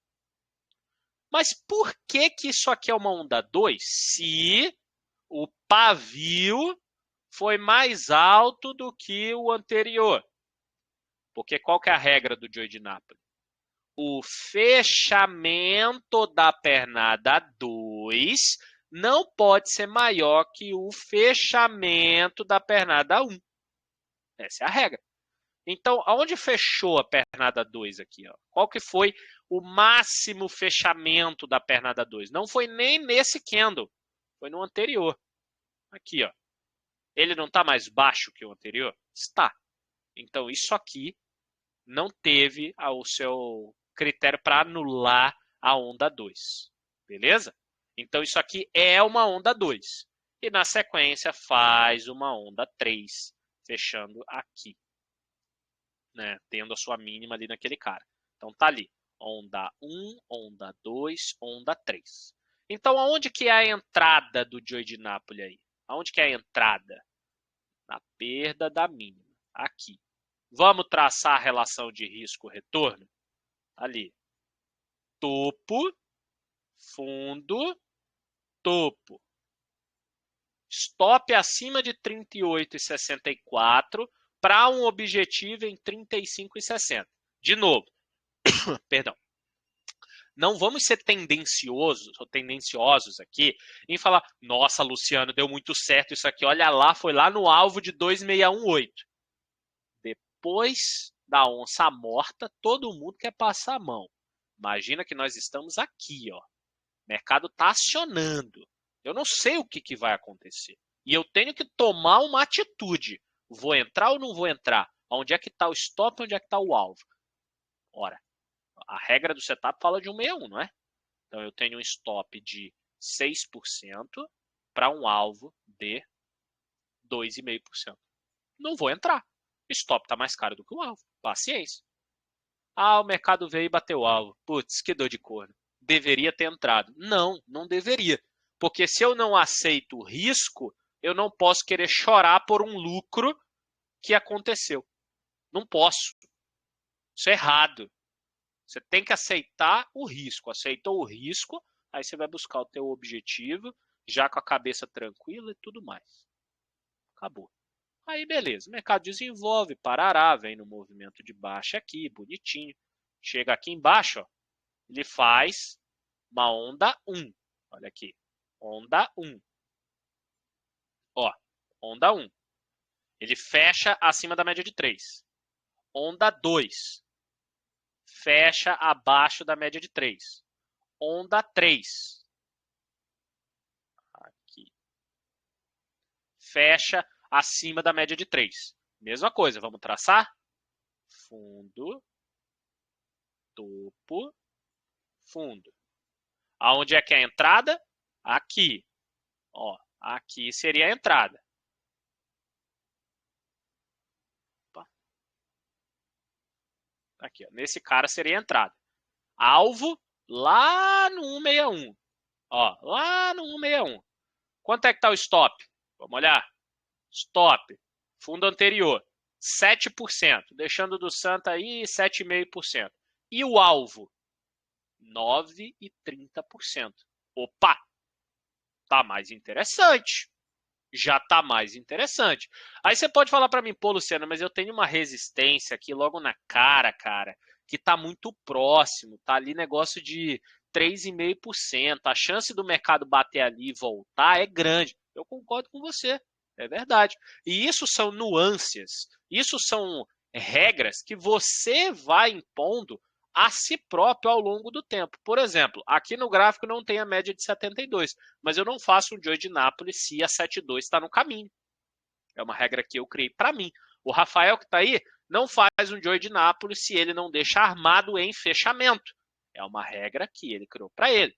Mas por que isso aqui é uma onda 2 se o pavio foi mais alto do que o anterior? Porque qual que é a regra do Joy de Napoli? O fechamento da pernada 2 não pode ser maior que o fechamento da pernada 1. Essa é a regra. Então, aonde fechou a pernada 2 aqui? Ó? Qual que foi o máximo fechamento da pernada 2? Não foi nem nesse candle, foi no anterior. Aqui, ó. Ele não está mais baixo que o anterior? Está. Então, isso aqui não teve o seu critério para anular a onda 2. Beleza? Então, isso aqui é uma onda 2. E, na sequência, faz uma onda 3, fechando aqui. Né, tendo a sua mínima ali naquele cara. Então tá ali, onda 1, onda 2, onda 3. Então aonde que é a entrada do Joy de Napoli aí? Aonde que é a entrada? Na perda da mínima, aqui. Vamos traçar a relação de risco-retorno? Ali, topo, fundo, topo. Stop acima de 38,64 para um objetivo em 35,60. De novo, perdão. Não vamos ser tendenciosos aqui em falar, nossa, Luciano, deu muito certo isso aqui, olha lá, foi lá no alvo de 2,618. Depois da onça morta, todo mundo quer passar a mão. Imagina que nós estamos aqui, ó. O mercado está acionando. Eu não sei o que vai acontecer. E eu tenho que tomar uma atitude. Vou entrar ou não vou entrar? Onde é que está o stop, onde é que está o alvo? Ora, a regra do setup fala de 161, não é? Então, eu tenho um stop de 6% para um alvo de 2,5%. Não vou entrar. O stop está mais caro do que o alvo. Paciência. Ah, o mercado veio e bateu o alvo. Putz, que dor de corno. Deveria ter entrado. Não, não deveria. Porque se eu não aceito o risco, eu não posso querer chorar por um lucro que aconteceu. Não posso. Isso é errado. Você tem que aceitar o risco. Aceitou o risco, aí você vai buscar o teu objetivo, já com a cabeça tranquila e tudo mais. Acabou. Aí beleza, o mercado desenvolve, parará, vem no movimento de baixa aqui, bonitinho. Chega aqui embaixo, ó, ele faz uma onda 1. Olha aqui, onda 1. Ó, onda 1. Ele fecha acima da média de 3. Onda 2. Fecha abaixo da média de 3. Onda 3. Aqui. Fecha acima da média de 3. Mesma coisa, vamos traçar? Fundo, topo, fundo. Aonde é que é a entrada? Aqui. Ó, aqui seria a entrada. Opa. Aqui, ó, nesse cara seria a entrada. Alvo lá no 161. Ó, lá no 161. Quanto é que está o stop? Vamos olhar. Stop. Fundo anterior. 7%. Deixando do Santa aí 7,5%. E o alvo? 9,30%. Opa! Tá mais interessante. Já está mais interessante. Aí você pode falar para mim, pô, Luciano, mas eu tenho uma resistência aqui logo na cara, que está muito próximo, tá ali negócio de 3,5%. A chance do mercado bater ali e voltar é grande. Eu concordo com você, é verdade. E isso são nuances, isso são regras que você vai impondo a si próprio ao longo do tempo. Por exemplo, aqui no gráfico não tem a média de 72, mas eu não faço um Joy de Nápoles se a 72 está no caminho. É uma regra que eu criei para mim. O Rafael que está aí não faz um Joy de Nápoles se ele não deixa armado em fechamento. É uma regra que ele criou para ele.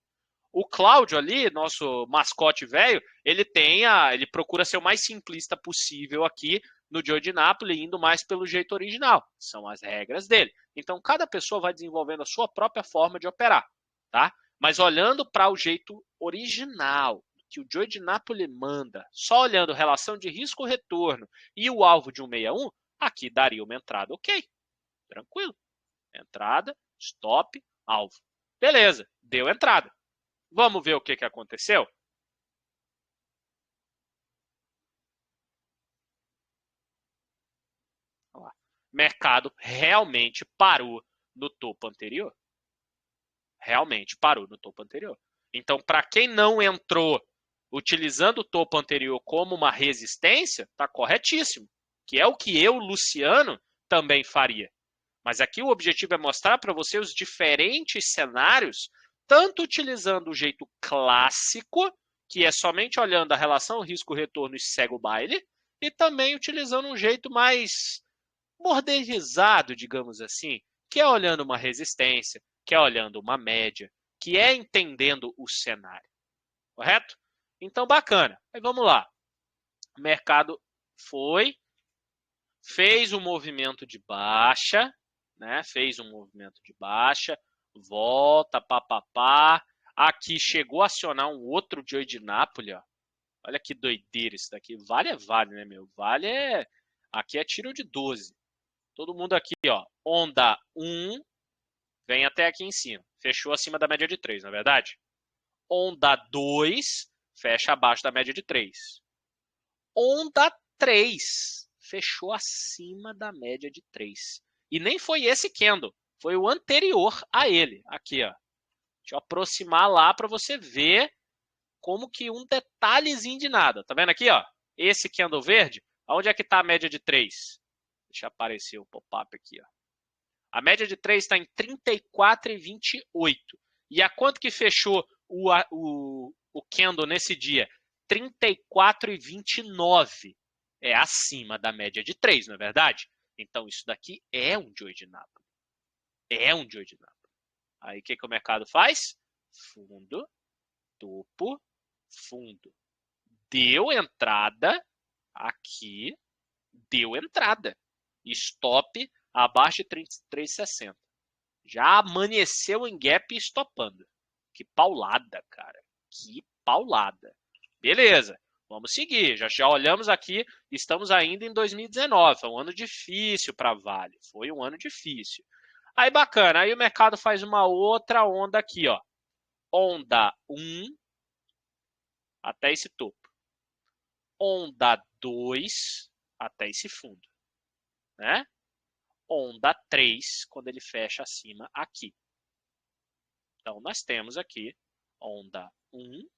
O Cláudio ali, nosso mascote velho, ele procura ser o mais simplista possível aqui no Joy de Nápoles, indo mais pelo jeito original. São as regras dele. Então, cada pessoa vai desenvolvendo a sua própria forma de operar, tá? Mas olhando para o jeito original, que o Joy de Nápoles manda, só olhando relação de risco-retorno e o alvo de 161, aqui daria uma entrada ok. Tranquilo. Entrada, stop, alvo. Beleza, deu entrada. Vamos ver o que aconteceu? Olha lá. Mercado realmente parou no topo anterior. Realmente parou no topo anterior. Então, para quem não entrou utilizando o topo anterior como uma resistência, está corretíssimo. Que é o que eu, Luciano, também faria. Mas aqui o objetivo é mostrar para você os diferentes cenários, tanto utilizando o jeito clássico, que é somente olhando a relação risco-retorno e segue o baile, e também utilizando um jeito mais modernizado, digamos assim, que é olhando uma resistência, que é olhando uma média, que é entendendo o cenário. Correto? Então, bacana. Aí vamos lá. O mercado fez um movimento de baixa, né? Fez um movimento de baixa, volta, papapá. Aqui chegou a acionar um outro Joy de Nápoles, ó. Olha que doideira isso daqui. Vale é vale, né, meu? Vale é... Aqui é tiro de 12. Todo mundo aqui, ó. Onda 1, vem até aqui em cima. Fechou acima da média de 3, não é verdade? Onda 2, fecha abaixo da média de 3. Onda 3, fechou acima da média de 3. E nem foi esse candle, foi o anterior a ele. Aqui, ó. Deixa eu aproximar lá para você ver como que um detalhezinho de nada. Tá vendo aqui, ó? Esse candle verde, aonde é que está a média de 3? Deixa aparecer o pop-up aqui, ó. A média de 3 está em 34,28. E a quanto que fechou o candle nesse dia? 34,29. É acima da média de 3, não é verdade? Então, isso daqui é um Joy de Nápoles. É um Joy de Nápoles. Aí, o que o mercado faz? Fundo, topo, fundo. Deu entrada aqui, deu entrada. Stop abaixo de 33,60. Já amanheceu em gap estopando. Que paulada, cara. Que paulada. Beleza, vamos seguir. Já olhamos aqui, estamos ainda em 2019. Foi um ano difícil para Vale. Foi um ano difícil. Aí bacana, aí o mercado faz uma outra onda aqui, ó. Onda 1 até esse topo. Onda 2 até esse fundo, né? Onda 3 quando ele fecha acima aqui. Então nós temos aqui onda 1,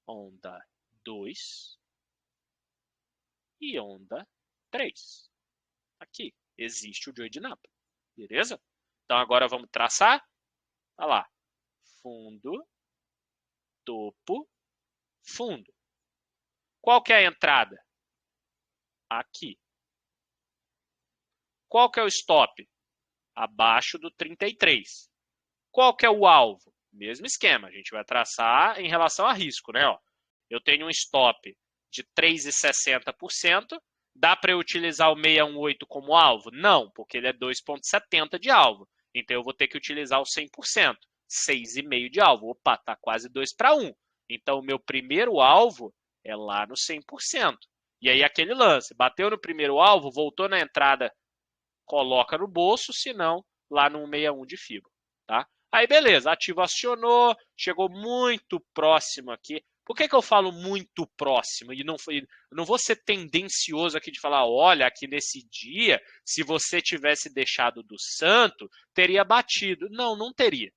onda 2 e onda 3. Aqui existe o Joy de Nápoles, beleza? Então agora vamos traçar. Olha lá, fundo, topo, fundo. Qual que é a entrada? Aqui. Qual que é o stop? Abaixo do 33. Qual que é o alvo? Mesmo esquema, a gente vai traçar em relação a risco, né? Ó, eu tenho um stop de 3,60%. Dá para eu utilizar o 618 como alvo? Não, porque ele é 2,70 de alvo. Então eu vou ter que utilizar o 100%. 6,5 de alvo. Opa, tá quase 2 para 1. Então o meu primeiro alvo é lá no 100%. E aí aquele lance, bateu no primeiro alvo, voltou na entrada, coloca no bolso, se não, lá no 161 de FIBA, tá? Aí beleza, ativo acionou, chegou muito próximo aqui. Por que eu falo muito próximo? E não vou ser tendencioso aqui de falar, olha, aqui nesse dia, se você tivesse deixado do santo, teria batido. Não, não teria.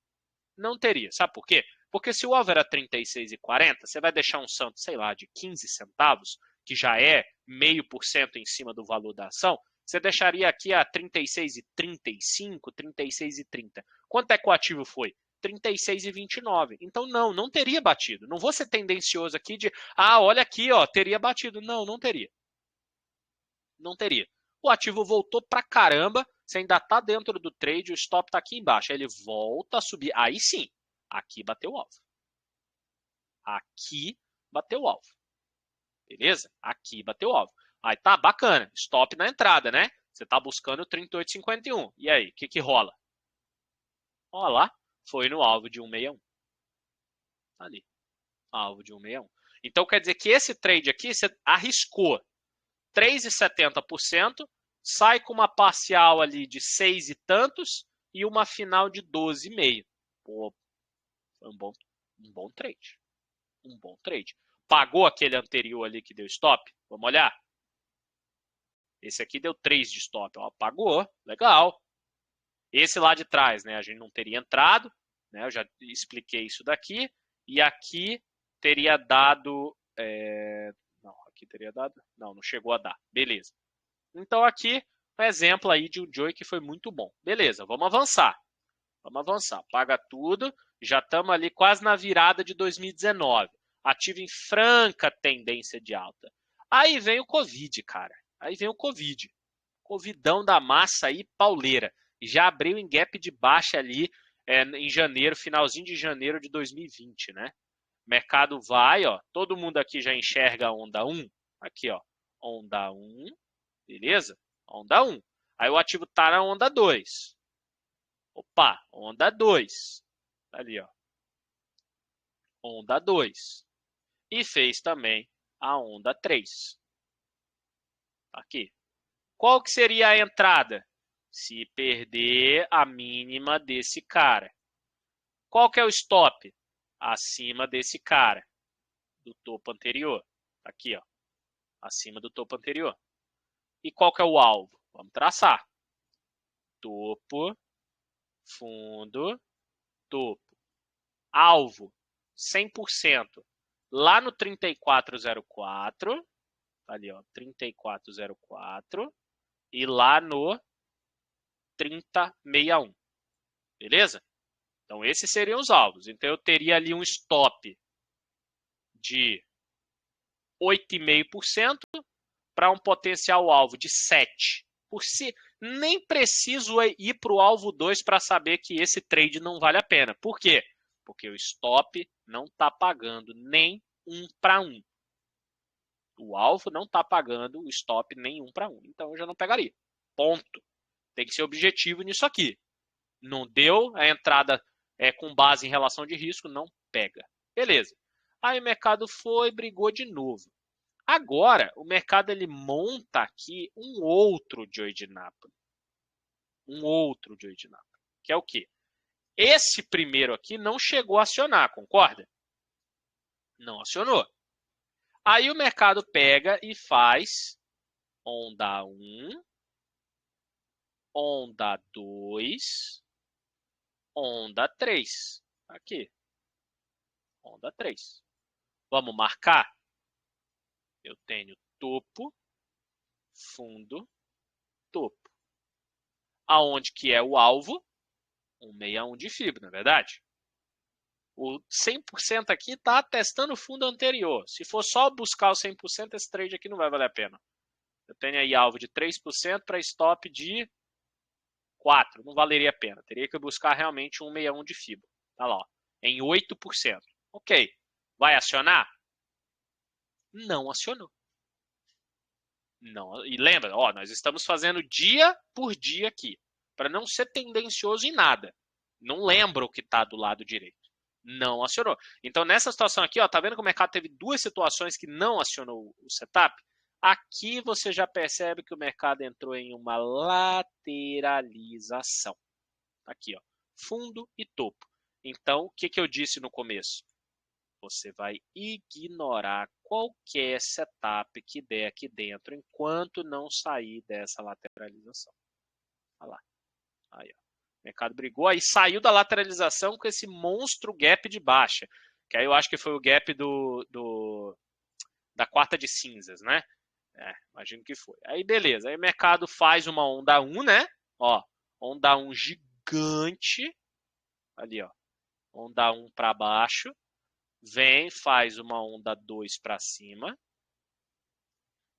Não teria. Sabe por quê? Porque se o alvo era 36,40, você vai deixar um santo, sei lá, de 15 centavos, que já é 0,5% em cima do valor da ação, você deixaria aqui a 36,35, 36,30. Quanto é que o ativo foi? 36,29. Então, não teria batido. Não vou ser tendencioso aqui de, olha aqui, ó, teria batido. Não, não teria. Não teria. O ativo voltou pra caramba, você ainda tá dentro do trade, o stop tá aqui embaixo. Aí ele volta a subir. Aí sim, aqui bateu o alvo. Aqui bateu o alvo. Beleza? Aqui bateu o alvo. Aí tá bacana. Stop na entrada, né? Você tá buscando 38,51. E aí, o que rola? Olha lá, foi no alvo de 161. Ali. Alvo de 161. Então quer dizer que esse trade aqui você arriscou 3,70%, sai com uma parcial ali de 6 e tantos e uma final de 12,5. Pô, foi um bom trade. Um bom trade. Pagou aquele anterior ali que deu stop? Vamos olhar? Esse aqui deu 3 de stop. Ó, pagou, legal. Esse lá de trás, né? A gente não teria entrado, né? Eu já expliquei isso daqui. E aqui teria dado... Não, aqui teria dado... Não chegou a dar. Beleza. Então aqui, um exemplo aí de um Joy que foi muito bom. Beleza, vamos avançar. Vamos avançar. Paga tudo. Já estamos ali quase na virada de 2019. Ativo em franca tendência de alta. Aí vem o Covid, cara. Aí vem o Covid. Covidão da massa aí, pauleira. Já abriu em gap de baixa ali em janeiro, finalzinho de janeiro de 2020, né? O mercado vai, ó. Todo mundo aqui já enxerga a onda 1. Aqui, ó. Onda 1. Beleza? Onda 1. Aí o ativo tá na onda 2. Opa, onda 2. Tá ali, ó. Onda 2. E fez também a onda 3. Aqui. Qual que seria a entrada? Se perder a mínima desse cara. Qual que é o stop? Acima desse cara. Do topo anterior. Aqui, ó. Acima do topo anterior. E qual que é o alvo? Vamos traçar. Topo, fundo, topo. Alvo, 100%. Lá no 3404. Ali, ó. 3404. E lá no 3061. Beleza? Então, esses seriam os alvos. Então, eu teria ali um stop de 8,5% para um potencial alvo de 7%. Por si, nem preciso ir para o alvo 2 para saber que esse trade não vale a pena. Por quê? Porque o stop não está pagando nem 1 para 1. O alvo não está pagando o stop nem 1 para 1. Então, eu já não pegaria. Ponto. Tem que ser objetivo nisso aqui. Não deu, a entrada com base em relação de risco, não pega. Beleza. Aí o mercado foi, brigou de novo. Agora, o mercado ele monta aqui um outro Joy de Napoli. Um outro Joy de Napoli. Que é o quê? Esse primeiro aqui não chegou a acionar, concorda? Não acionou. Aí o mercado pega e faz onda 1, onda 2, onda 3. Aqui. Onda 3. Vamos marcar? Eu tenho topo, fundo, topo. Aonde que é o alvo? 161 de fibra, não é verdade? O 100% aqui está testando o fundo anterior. Se for só buscar o 100%, esse trade aqui não vai valer a pena. Eu tenho aí alvo de 3% para stop de 4%. Não valeria a pena. Teria que buscar realmente 161 de fibra. Tá lá, ó, em 8%. Ok. Vai acionar? Não acionou. Não. E lembra, ó, nós estamos fazendo dia por dia aqui, para não ser tendencioso em nada. Não lembra o que está do lado direito. Não acionou. Então, nessa situação aqui, ó, tá vendo que o mercado teve duas situações que não acionou o setup? Aqui você já percebe que o mercado entrou em uma lateralização. Aqui, ó, fundo e topo. Então, o que eu disse no começo? Você vai ignorar qualquer setup que der aqui dentro enquanto não sair dessa lateralização. Olha lá. Aí, ó. O mercado brigou, aí saiu da lateralização com esse monstro gap de baixa. Que aí eu acho que foi o gap da quarta de cinzas, né? Imagino que foi. Aí beleza, aí o mercado faz uma onda 1, né? Ó, onda 1 gigante. Ali, ó. Onda 1 para baixo. Vem, faz uma onda 2 para cima.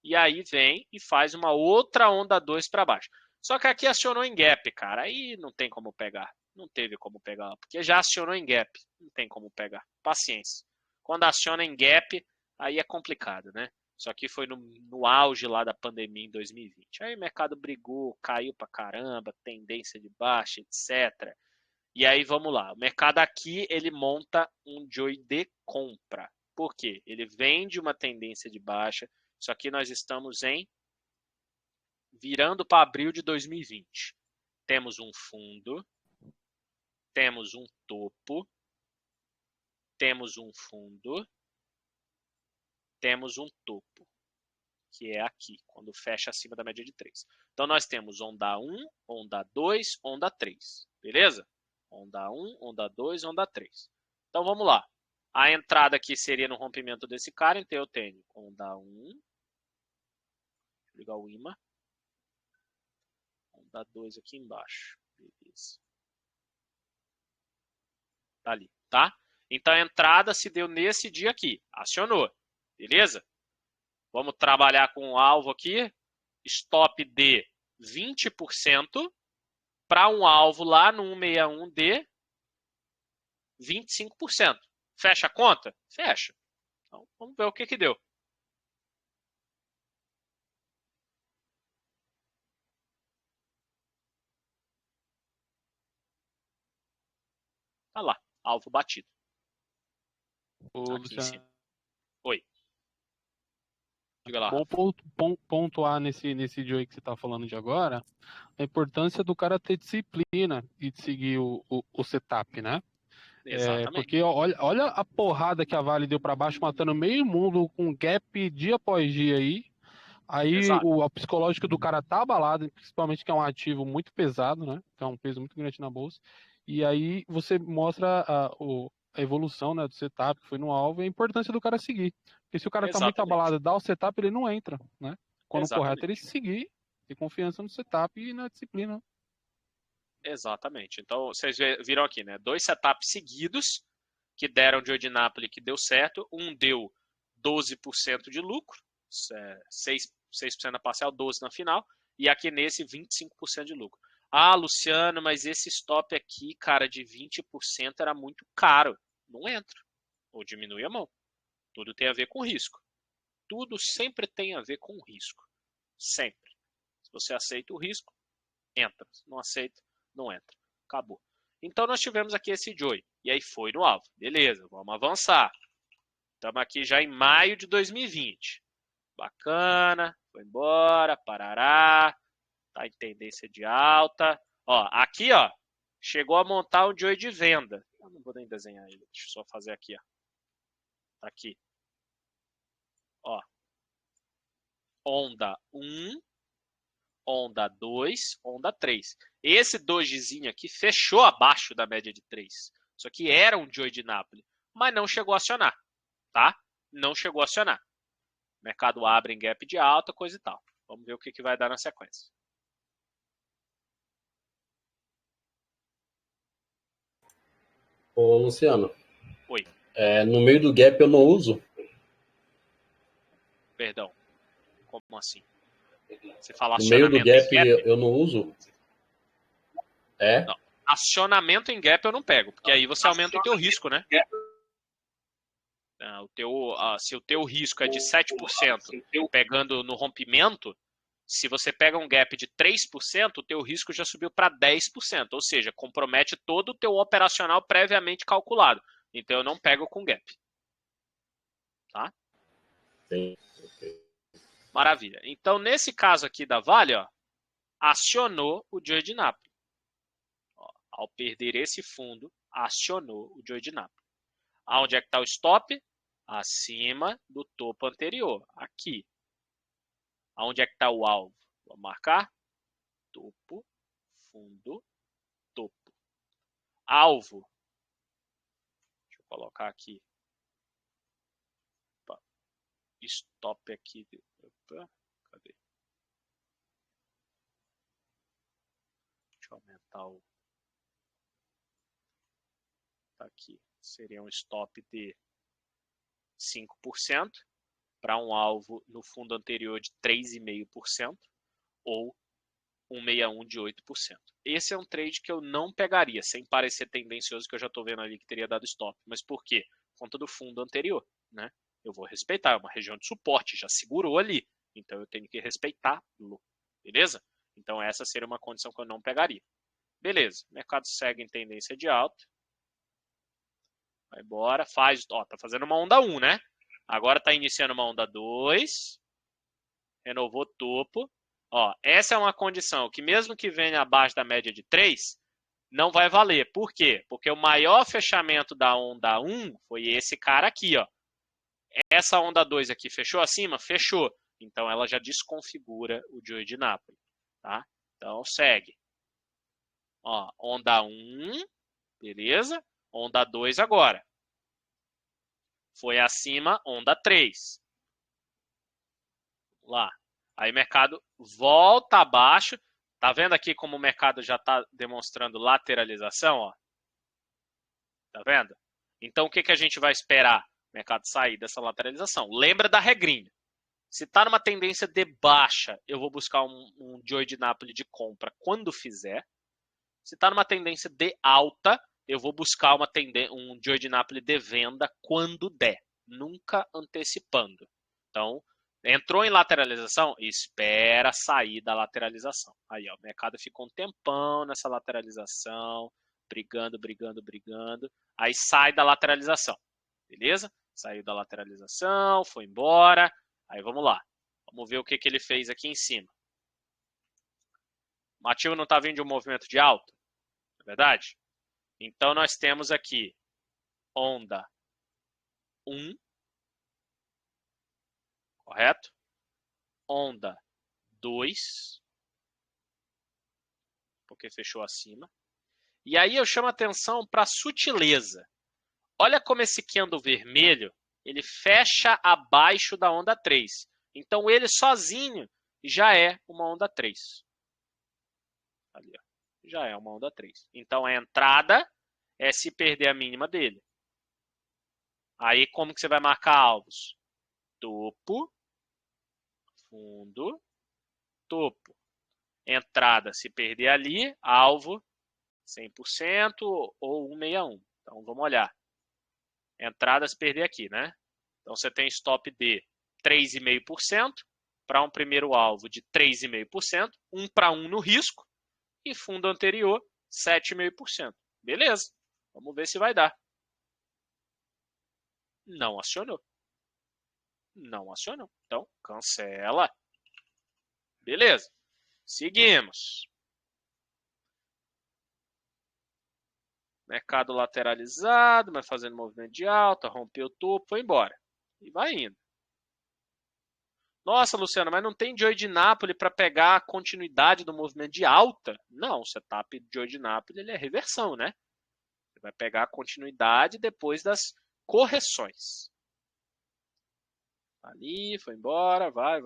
E aí vem e faz uma outra onda 2 para baixo. Só que aqui acionou em gap, cara. Aí não tem como pegar. Não teve como pegar, porque já acionou em gap. Não tem como pegar. Paciência. Quando aciona em gap, aí é complicado, né? Isso aqui foi no auge lá da pandemia em 2020. Aí o mercado brigou, caiu pra caramba, tendência de baixa, etc. E aí vamos lá. O mercado aqui, ele monta um joy de compra. Por quê? Ele vende uma tendência de baixa. Isso aqui nós estamos virando para abril de 2020. Temos um fundo, temos um topo, temos um fundo, temos um topo, que é aqui, quando fecha acima da média de 3. Então nós temos onda 1, onda 2, onda 3, beleza? Onda 1, onda 2, onda 3. Então vamos lá. A entrada aqui seria no rompimento desse cara, então eu tenho onda 1, deixa eu ligar o imã, onda 2 aqui embaixo, beleza. Tá ali, tá? Então a entrada se deu nesse dia aqui, acionou, beleza? Vamos trabalhar com o alvo aqui, stop de 20% para um alvo lá no 161 de 25%. Fecha a conta? Fecha. Então vamos ver o que deu. Tá lá, alvo batido. Ô, Aqui em Luciano, cima. Oi. Diga lá, bom Rafa. pontuar nesse jogo que você está falando de agora, a importância do cara ter disciplina e de seguir o setup, né? Exatamente. Porque olha a porrada que a Vale deu para baixo, matando meio mundo com gap dia após dia aí. Aí Exato. o psicológico do cara tá abalado, principalmente que é um ativo muito pesado, né? Que é um peso muito grande na bolsa. E aí você mostra a evolução, né, do setup que foi no alvo e a importância do cara seguir. Porque se o cara tá muito Exatamente. abalado, dá o setup, ele não entra, né? Quando o correto é ele Exatamente. seguir, ter confiança no setup e na disciplina. Exatamente. Então, vocês viram aqui, né? 2 setups seguidos que deram de Napoli que deu certo. Um deu 12% de lucro, 6% na parcial, 12% na final. E aqui nesse, 25% de lucro. Ah, Luciano, mas esse stop aqui, cara, de 20% era muito caro. Não entra. Ou diminui a mão. Tudo tem a ver com risco. Tudo sempre tem a ver com risco. Sempre. Se você aceita o risco, entra. Se não aceita, não entra. Acabou. Então nós tivemos aqui esse Joy. E aí foi no alvo. Beleza, vamos avançar. Estamos aqui já em maio de 2020. Bacana, foi embora, parará. Tá em tendência de alta. Ó, aqui, ó, chegou a montar um Joy de venda. Eu não vou nem desenhar ele, deixa eu só fazer aqui, ó. Tá aqui. Ó. Onda 1, onda 2, onda 3. Esse dojizinho aqui fechou abaixo da média de 3. Isso aqui era um Joy de Napoli, mas não chegou a acionar, tá? Não chegou a acionar. O mercado abre em gap de alta, coisa e tal. Vamos ver o que vai dar na sequência. Ô, Luciano, Oi, no meio do gap eu não uso. perdão. Como assim? Você fala No meio do acionamento em gap gap? eu não uso. É? Não. Acionamento em gap eu não pego, porque aí você aumenta o teu risco, né? Se o teu risco é de 7%, pegando no rompimento, se você pega um gap de 3%, o teu risco já subiu para 10%, ou seja, compromete todo o teu operacional previamente calculado. Então eu não pego com gap. Tá? Sim. Okay. Maravilha. Então nesse caso aqui da Vale, ó, acionou o Joy de Napoli. Ao perder esse fundo, acionou o Joy de Napoli. Aonde é que está o stop? Acima do topo anterior, aqui. Aonde é que está o alvo? Vamos marcar? Topo, fundo, topo. Alvo. Deixa eu colocar aqui. Opa. Stop aqui. Opa. Cadê? Deixa eu aumentar o... Tá aqui. Seria um stop de 5% para um alvo no fundo anterior de 3,5% ou 161 de 8%. Esse é um trade que eu não pegaria, sem parecer tendencioso, que eu já estou vendo ali que teria dado stop. Mas por quê? Por conta do fundo anterior, né? Eu vou respeitar, é uma região de suporte, já segurou ali. Então eu tenho que respeitá-lo, beleza? Então essa seria uma condição que eu não pegaria. Beleza, o mercado segue em tendência de alta. Vai embora, faz, ó, tá fazendo uma onda 1, né? Agora tá iniciando uma onda 2. Renovou topo. Ó, essa é uma condição que mesmo que venha abaixo da média de 3, não vai valer. Por quê? Porque o maior fechamento da onda 1 foi esse cara aqui, ó. Essa onda 2 aqui fechou acima? Fechou. Então ela já desconfigura o Joy de Nápoles, tá? Então segue. Ó, onda 1, beleza? Onda 2 agora. Foi acima, onda 3. Vamos lá. Aí o mercado volta abaixo. Tá vendo aqui como o mercado já está demonstrando lateralização? Ó? Tá vendo? Então o que, que a gente vai esperar? O mercado sair dessa lateralização. Lembra da regrinha. Se está numa tendência de baixa, eu vou buscar um Joy de Nápoles de compra quando fizer. Se está numa tendência de alta, eu vou buscar um Joy de Nápoles de venda quando der. Nunca antecipando. Então, entrou em lateralização? Espera sair da lateralização. Aí, ó, o mercado ficou um tempão nessa lateralização, brigando. Aí sai da lateralização, beleza? Saiu da lateralização, foi embora. Aí vamos lá. Vamos ver o que, que ele fez aqui em cima. O ativo não está vindo de um movimento de alta, não é verdade? Então nós temos aqui onda 1, correto? Onda 2, porque fechou acima. E aí eu chamo a atenção para a sutileza. Olha como esse candle vermelho, ele fecha abaixo da onda 3. Então ele sozinho já é uma onda 3. Ali, ó. Já é uma onda 3. Então a entrada é se perder a mínima dele. Aí como que você vai marcar alvos? Topo, fundo, topo. Entrada se perder ali, alvo 100% ou 161. Então vamos olhar. Entrada se perder aqui, né? Então você tem stop de 3,5% para um primeiro alvo de 3,5%, 1 para 1 no risco e fundo anterior 7,5%. Beleza, vamos ver se vai dar. Não acionou. Não acionou. Então, cancela. Beleza, seguimos. Mercado lateralizado, mas fazendo movimento de alta, rompeu o topo, foi embora. E vai indo. Nossa, Luciano, mas não tem Joy de Nápoles para pegar a continuidade do movimento de alta? Não, o setup de Joy de Nápoles ele é reversão, né? Você vai pegar a continuidade depois das correções. Ali, foi embora, vai.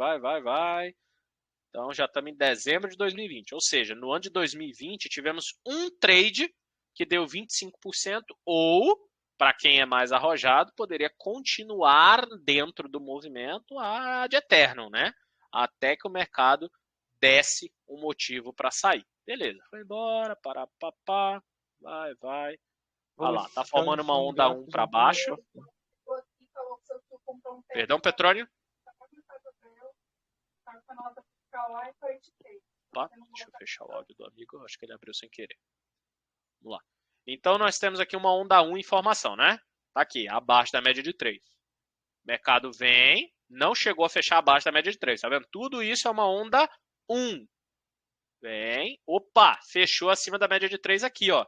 Então já estamos em dezembro de 2020. Ou seja, no ano de 2020 tivemos um trade que deu 25% ou, para quem é mais arrojado, poderia continuar dentro do movimento ad eternum, né? Até que o mercado desse um motivo para sair. Beleza, foi embora, papá, vai. Olha lá, tá formando uma onda 1 para baixo. Perdão, Petróleo? Opa, deixa eu fechar o áudio do amigo, acho que ele abriu sem querer. Vamos lá. Então nós temos aqui uma onda 1 em formação, né? Tá aqui, abaixo da média de 3. O mercado vem, não chegou a fechar abaixo da média de 3, tá vendo? Tudo isso é uma onda 1. Vem, opa, fechou acima da média de 3 aqui, ó.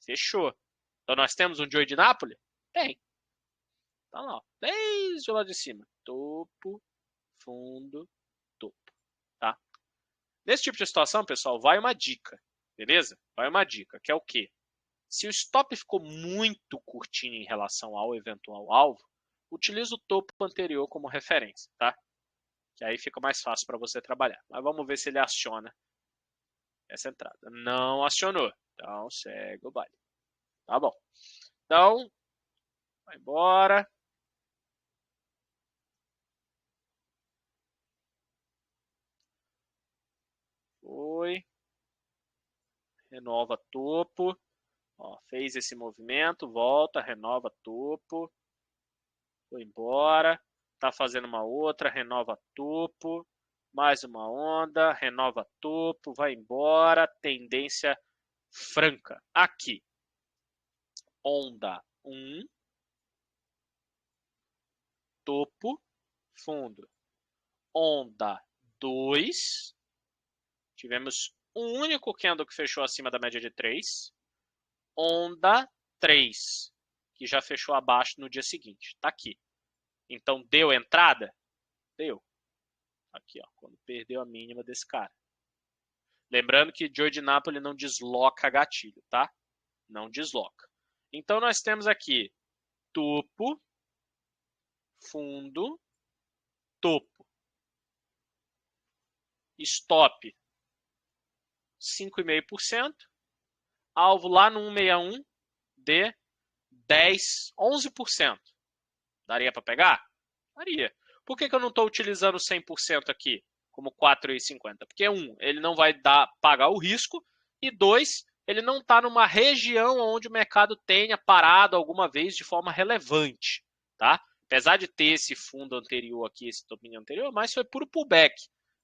Fechou. Então nós temos um Joy de Nápoles? Tem. Tá lá, ó, desde lá de cima. Topo, fundo, topo. Tá? Nesse tipo de situação, pessoal, vai uma dica. Beleza? Vai uma dica, que é o quê? Se o stop ficou muito curtinho em relação ao eventual alvo, utiliza o topo anterior como referência, tá? Que aí fica mais fácil para você trabalhar. Mas vamos ver se ele aciona essa entrada. Não acionou. Então, segue o baile. Tá bom. Então, vai embora. Foi. Renova topo. Ó, fez esse movimento, volta, renova topo. Foi embora. Tá fazendo uma outra, renova topo. Mais uma onda, renova topo, vai embora. Tendência franca. Aqui. Onda 1. Topo, fundo. Onda 2. Tivemos um único candle que fechou acima da média de 3. Onda 3, que já fechou abaixo no dia seguinte. Tá aqui. Então, deu entrada? Deu. Aqui, ó, quando perdeu a mínima desse cara. Lembrando que Joe de Napoli não desloca gatilho, tá? Não desloca. Então, nós temos aqui topo, fundo, topo. Stop 5,5%. Alvo lá no 161 de 10, 11%. Daria para pegar? Daria. Por que eu não estou utilizando 100% aqui, como 4,50? Porque, ele não vai pagar o risco, e 2, ele não está numa região onde o mercado tenha parado alguma vez de forma relevante. Tá? Apesar de ter esse fundo anterior aqui, esse domínio anterior, mas foi puro pullback.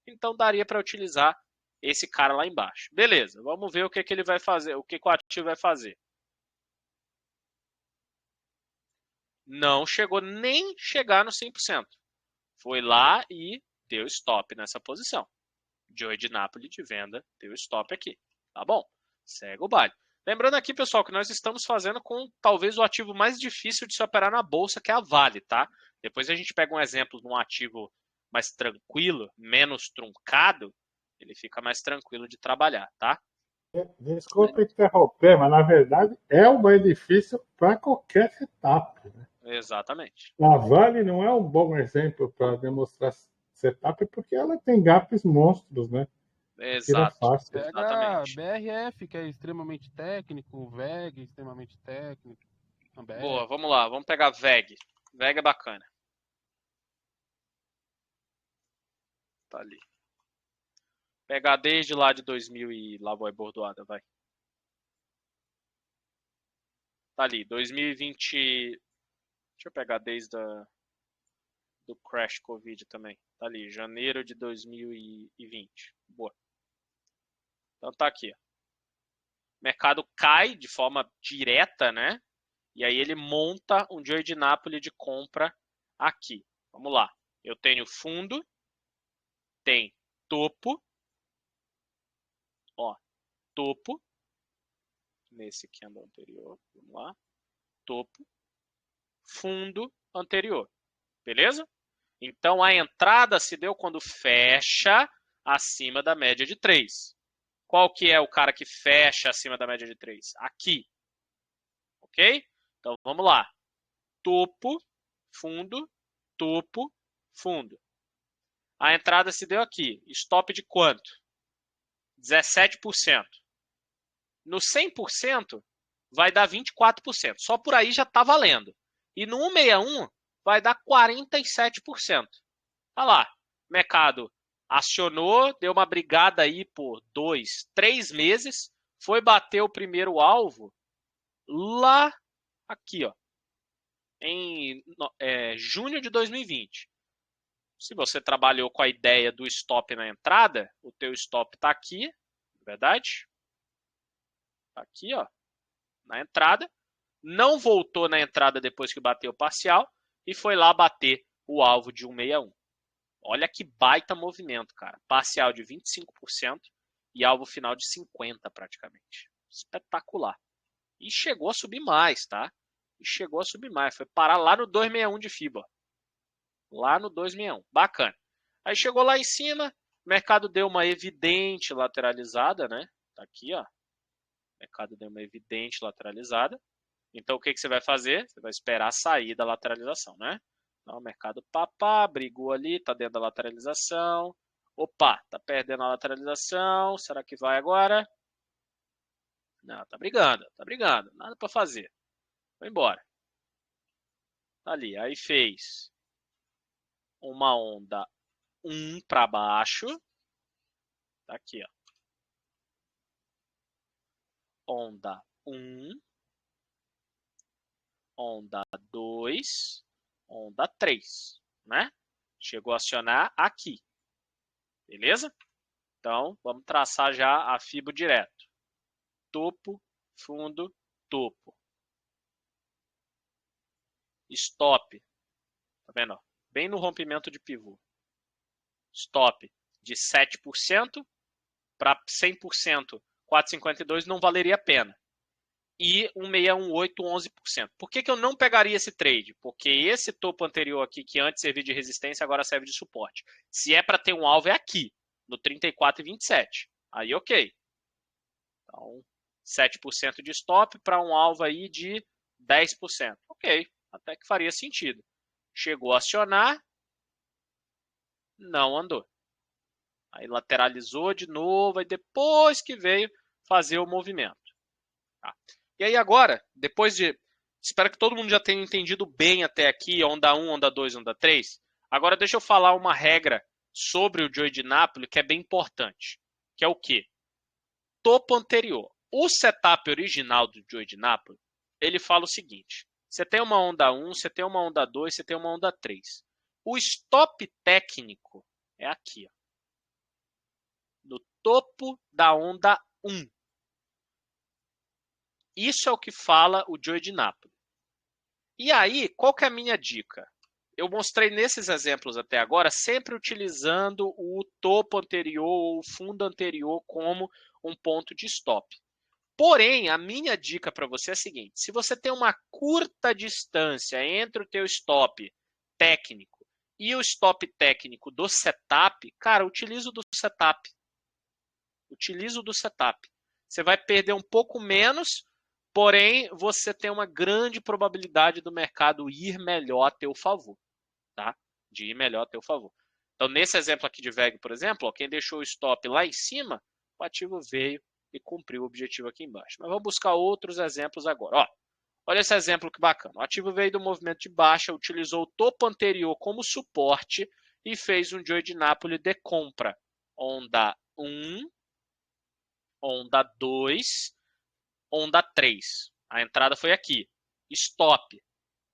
Então, daria para utilizar esse cara lá embaixo. Beleza, vamos ver o que ele vai fazer, o que o ativo vai fazer. Não chegou nem chegar no 100%. Foi lá e deu stop nessa posição. Joe de Napoli de venda deu stop aqui. Tá bom? Segue o baile. Lembrando aqui, pessoal, que nós estamos fazendo com talvez o ativo mais difícil de se operar na bolsa, que é a Vale, tá? Depois a gente pega um exemplo de um ativo mais tranquilo, menos truncado, ele fica mais tranquilo de trabalhar, tá? Desculpa interromper, mas na verdade é o mais difícil para qualquer setup. Né? Exatamente. A Vale não é um bom exemplo para demonstrar setup porque ela tem gaps monstros, né? Tira Exato. fácil. Pega Exatamente. BRF, que é extremamente técnico, VEG, extremamente técnico. Ambev. Boa, vamos lá. Vamos pegar VEG. VEG é bacana. Tá ali. Pegar desde lá de 2000 e lá vai bordoada, vai. Tá ali, 2020. Deixa eu pegar desde do crash Covid também. Tá ali, janeiro de 2020. Boa. Então tá aqui. Ó. O mercado cai de forma direta, né? E aí ele monta um Joe de Napoli de compra aqui. Vamos lá. Eu tenho fundo, tem topo, ó, topo, nesse candle anterior, vamos lá, topo, fundo anterior, beleza? Então a entrada se deu quando fecha acima da média de 3. Qual que é o cara que fecha acima da média de 3? Aqui, ok? Então vamos lá, topo, fundo, topo, fundo. A entrada se deu aqui, stop de quanto? 17%. No 100% vai dar 24%. Só por aí já está valendo. E no 161 vai dar 47%. Olha lá, o mercado acionou, deu uma brigada aí por 2, 3 meses, foi bater o primeiro alvo lá aqui, ó, em junho de 2020. Se você trabalhou com a ideia do stop na entrada, o teu stop está aqui, na verdade. Está aqui, ó, na entrada. Não voltou na entrada depois que bateu o parcial e foi lá bater o alvo de 161. Olha que baita movimento, cara. Parcial de 25% e alvo final de 50% praticamente. Espetacular. E chegou a subir mais, tá? e chegou a subir mais. Foi parar lá no 261 de FIBA. Lá no 261. Bacana. Aí chegou lá em cima, o mercado deu uma evidente lateralizada, né? Tá aqui, ó. O mercado deu uma evidente lateralizada. Então, o que você vai fazer? Você vai esperar sair da lateralização, né? Então, o mercado brigou ali, tá dentro da lateralização. Opa, tá perdendo a lateralização. Será que vai agora? Não, tá brigando. Nada para fazer. Foi embora. Tá ali. Aí fez uma onda 1 para baixo. Tá aqui, ó. Onda 1. Onda 2. Onda 3. Né? Chegou a acionar aqui. Beleza? Então, vamos traçar já a FIBO direto. Topo, fundo, topo. Stop. Tá vendo? Bem no rompimento de pivô. Stop de 7% para 100%. 4,52 não valeria a pena. E 1,618, 11%. Por que eu não pegaria esse trade? Porque esse topo anterior aqui, que antes servia de resistência, agora serve de suporte. Se é para ter um alvo, é aqui, no 34,27. Aí, ok. Então, 7% de stop para um alvo aí de 10%. Ok, até que faria sentido. Chegou a acionar, não andou. Aí lateralizou de novo, aí depois que veio fazer o movimento. Tá? E aí agora, depois de... Espero que todo mundo já tenha entendido bem até aqui, onda 1, onda 2, onda 3. Agora deixa eu falar uma regra sobre o Joey de Napoli que é bem importante. Que é o quê? Topo anterior. O setup original do Joey de Napoli, ele fala o seguinte. Você tem uma onda 1, você tem uma onda 2, você tem uma onda 3. O stop técnico é aqui, ó, no topo da onda 1. Isso é o que fala o Joey de Napoli. E aí, qual que é a minha dica? Eu mostrei nesses exemplos até agora, sempre utilizando o topo anterior ou o fundo anterior como um ponto de stop. Porém, a minha dica para você é a seguinte. Se você tem uma curta distância entre o teu stop técnico e o stop técnico do setup, cara, utiliza o do setup. Utiliza o do setup. Você vai perder um pouco menos, porém, você tem uma grande probabilidade do mercado ir melhor a teu favor. Tá? De ir melhor a teu favor. Então, nesse exemplo aqui de VEG, por exemplo, ó, quem deixou o stop lá em cima, o ativo veio e cumpriu o objetivo aqui embaixo. Mas vamos buscar outros exemplos agora. Ó, olha esse exemplo que bacana. O ativo veio do movimento de baixa, utilizou o topo anterior como suporte e fez um Joey de Napoli de compra. Onda 1, onda 2, onda 3. A entrada foi aqui. Stop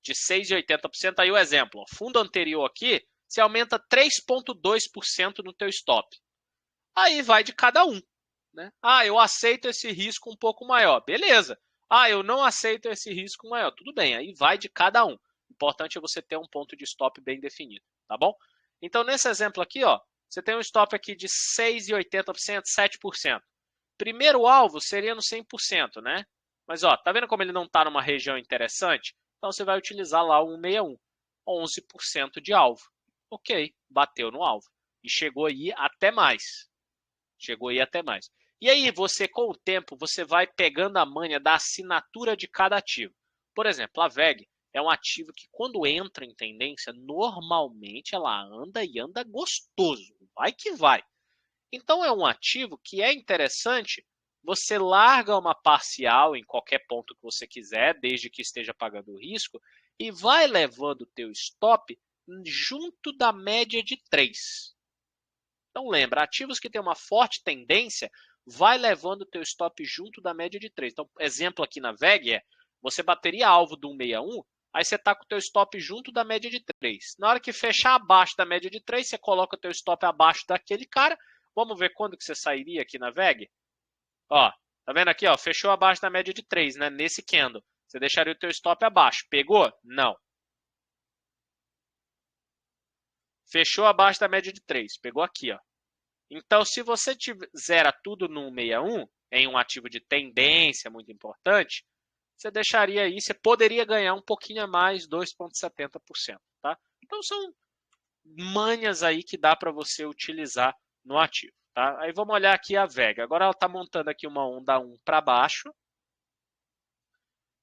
de 6,80%. Aí o exemplo. Ó, fundo anterior aqui, você aumenta 3,2% no teu stop. Aí vai de cada um. Né? Ah, eu aceito esse risco um pouco maior. Beleza. Ah, eu não aceito esse risco maior. Tudo bem, aí vai de cada um. O importante é você ter um ponto de stop bem definido, tá bom? Então, nesse exemplo aqui, ó, você tem um stop aqui de 6,80%, 7%. Primeiro alvo seria no 100%, né? Mas, ó, tá vendo como ele não está numa região interessante? Então, você vai utilizar lá o 161, 11% de alvo. Ok, bateu no alvo. E chegou aí até mais. Chegou aí até mais. E aí, você, com o tempo, você vai pegando a manha da assinatura de cada ativo. Por exemplo, a VEG é um ativo que, quando entra em tendência, normalmente ela anda e anda gostoso. Vai que vai. Então, é um ativo que é interessante. Você larga uma parcial em qualquer ponto que você quiser, desde que esteja pagando o risco, e vai levando o teu stop junto da média de 3. Então lembra, ativos que têm uma forte tendência, vai levando o teu stop junto da média de 3. Então, exemplo aqui na VEG é, você bateria alvo do 161, aí você está com o teu stop junto da média de 3. Na hora que fechar abaixo da média de 3, você coloca o teu stop abaixo daquele cara. Vamos ver quando que você sairia aqui na VEG? Ó, tá vendo aqui, ó, fechou abaixo da média de 3, né? Nesse candle. Você deixaria o teu stop abaixo. Pegou? Não. Fechou abaixo da média de 3. Pegou aqui, ó. Então, se você zera tudo no 161, em um ativo de tendência muito importante, você deixaria aí, você poderia ganhar um pouquinho a mais, 2,70%, tá? Então são manhas aí que dá para você utilizar no ativo, tá? Aí vamos olhar aqui a VEG. Agora ela está montando aqui uma onda 1 para baixo.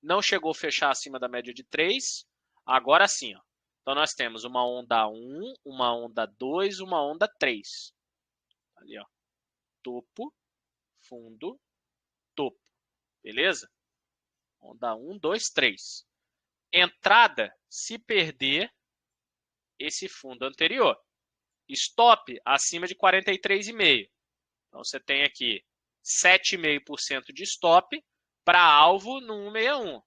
Não chegou a fechar acima da média de 3. Agora sim, ó. Então nós temos uma onda 1, uma onda 2, uma onda 3. Ali, ó. Topo, fundo, topo. Beleza? Onda 1, 2, 3. Entrada, se perder esse fundo anterior. Stop, acima de 43,5. Então, você tem aqui 7,5% de stop para alvo no 161.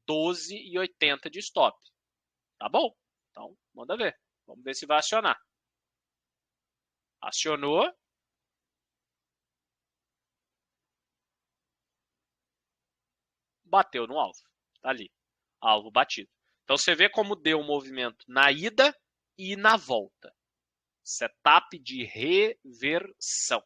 12,80 de stop. Tá bom? Então, manda ver. Vamos ver se vai acionar. Acionou. Bateu no alvo. Tá ali. Alvo batido. Então, você vê como deu um movimento na ida e na volta. Setup de reversão.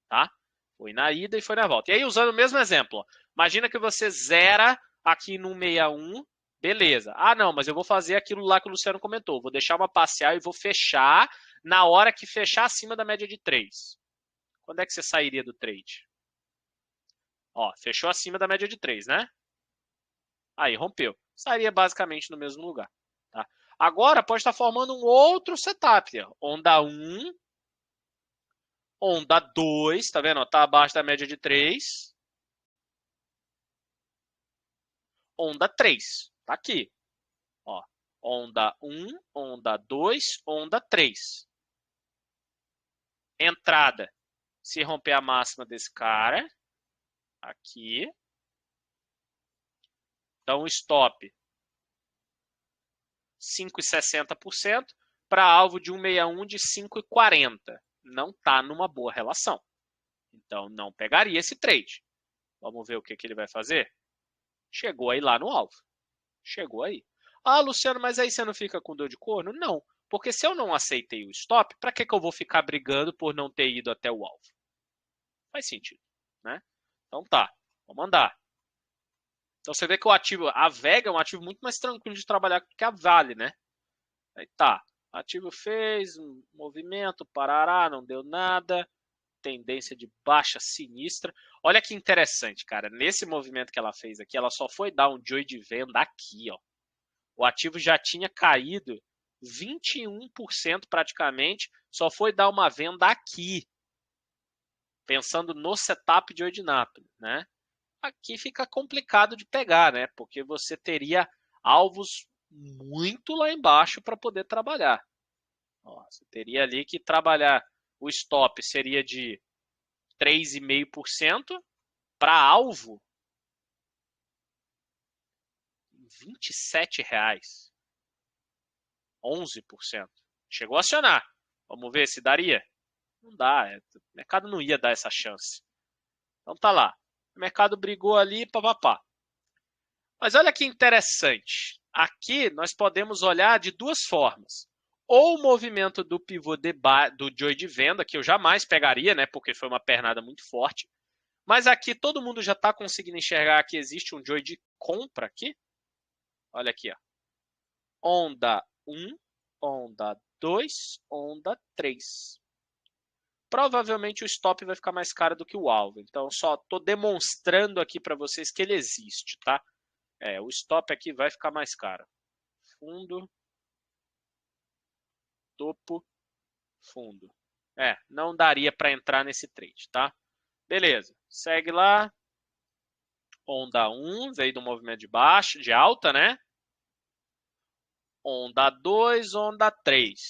Tá? Foi na ida e foi na volta. E aí, usando o mesmo exemplo. Ó, imagina que você zera aqui no 161. Beleza. Ah, não, mas eu vou fazer aquilo lá que o Luciano comentou. Vou deixar uma parcial e vou fechar na hora que fechar acima da média de 3. Quando é que você sairia do trade? Ó, fechou acima da média de 3, né? Aí, rompeu. Sairia basicamente no mesmo lugar. Tá? Agora, pode estar formando um outro setup. Ó. Onda 1, onda 2, tá vendo? Está abaixo da média de 3. Onda 3, tá aqui. Ó, onda 1, onda 2, onda 3. Entrada, se romper a máxima desse cara, aqui. Então, stop, 5,60% para alvo de 161 de 5,40. Não está numa boa relação. Então, não pegaria esse trade. Vamos ver o que ele vai fazer? Chegou aí lá no alvo. Chegou aí. Ah, Luciano, mas aí você não fica com dor de corno? Não, porque se eu não aceitei o stop, para que eu vou ficar brigando por não ter ido até o alvo? Faz sentido, né? Então tá, vamos andar. Então você vê que o ativo, a Vega é um ativo muito mais tranquilo de trabalhar que a Vale, né? Aí tá, o ativo fez um movimento, parará, não deu nada, tendência de baixa sinistra. Olha que interessante, cara. Nesse movimento que ela fez aqui, ela só foi dar um joy de venda aqui, ó. O ativo já tinha caído 21% praticamente, só foi dar uma venda aqui, pensando no setup de Ordinato, né? Aqui fica complicado de pegar, né? Porque você teria alvos muito lá embaixo para poder trabalhar. Ó, você teria ali que trabalhar, o stop seria de 3,5% para alvo R$ 27,00. 11%. Chegou a acionar. Vamos ver se daria? Não dá. O mercado não ia dar essa chance. Então tá lá. O mercado brigou ali, papapá. Mas olha que interessante. Aqui nós podemos olhar de duas formas. Ou o movimento do pivô do joy de venda, que eu jamais pegaria, né? Porque foi uma pernada muito forte. Mas aqui todo mundo já está conseguindo enxergar que existe um joy de compra aqui. Olha aqui, ó. Onda 1, onda 2, onda 3. Provavelmente o stop vai ficar mais caro do que o alvo. Então, só estou demonstrando aqui para vocês que ele existe, tá? O stop aqui vai ficar mais caro. Fundo, topo, fundo. Não daria para entrar nesse trade, tá? Beleza, segue lá. Onda 1, veio do movimento de baixa, de alta, né? Onda 2, onda 3.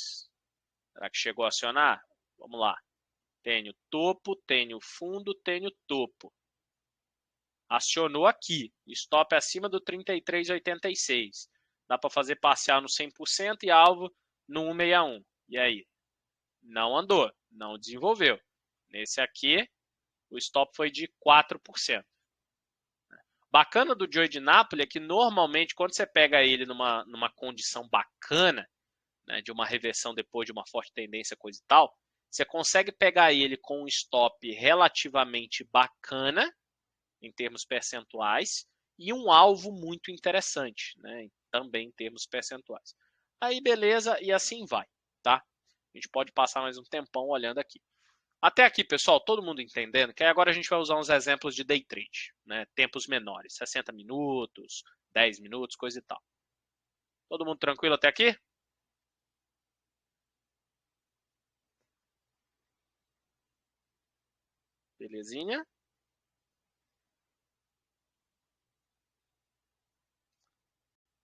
Será que chegou a acionar? Vamos lá. Tenho topo, tenho fundo, tenho topo. Acionou aqui. Stop acima do 33,86. Dá para fazer parcial no 100% e alvo no 161. E aí? Não andou, não desenvolveu. Nesse aqui, o stop foi de 4%. Bacana do Joy de Napoli é que normalmente quando você pega ele numa condição bacana, né, de uma reversão depois de uma forte tendência, coisa e tal, você consegue pegar ele com um stop relativamente bacana em termos percentuais, e um alvo muito interessante, né? Também em termos percentuais. Aí beleza, e assim vai, tá? A gente pode passar mais um tempão olhando aqui. Até aqui, pessoal, todo mundo entendendo? Que agora a gente vai usar uns exemplos de day trade, né? Tempos menores, 60 minutos, 10 minutos, coisa e tal. Todo mundo tranquilo até aqui? Belezinha?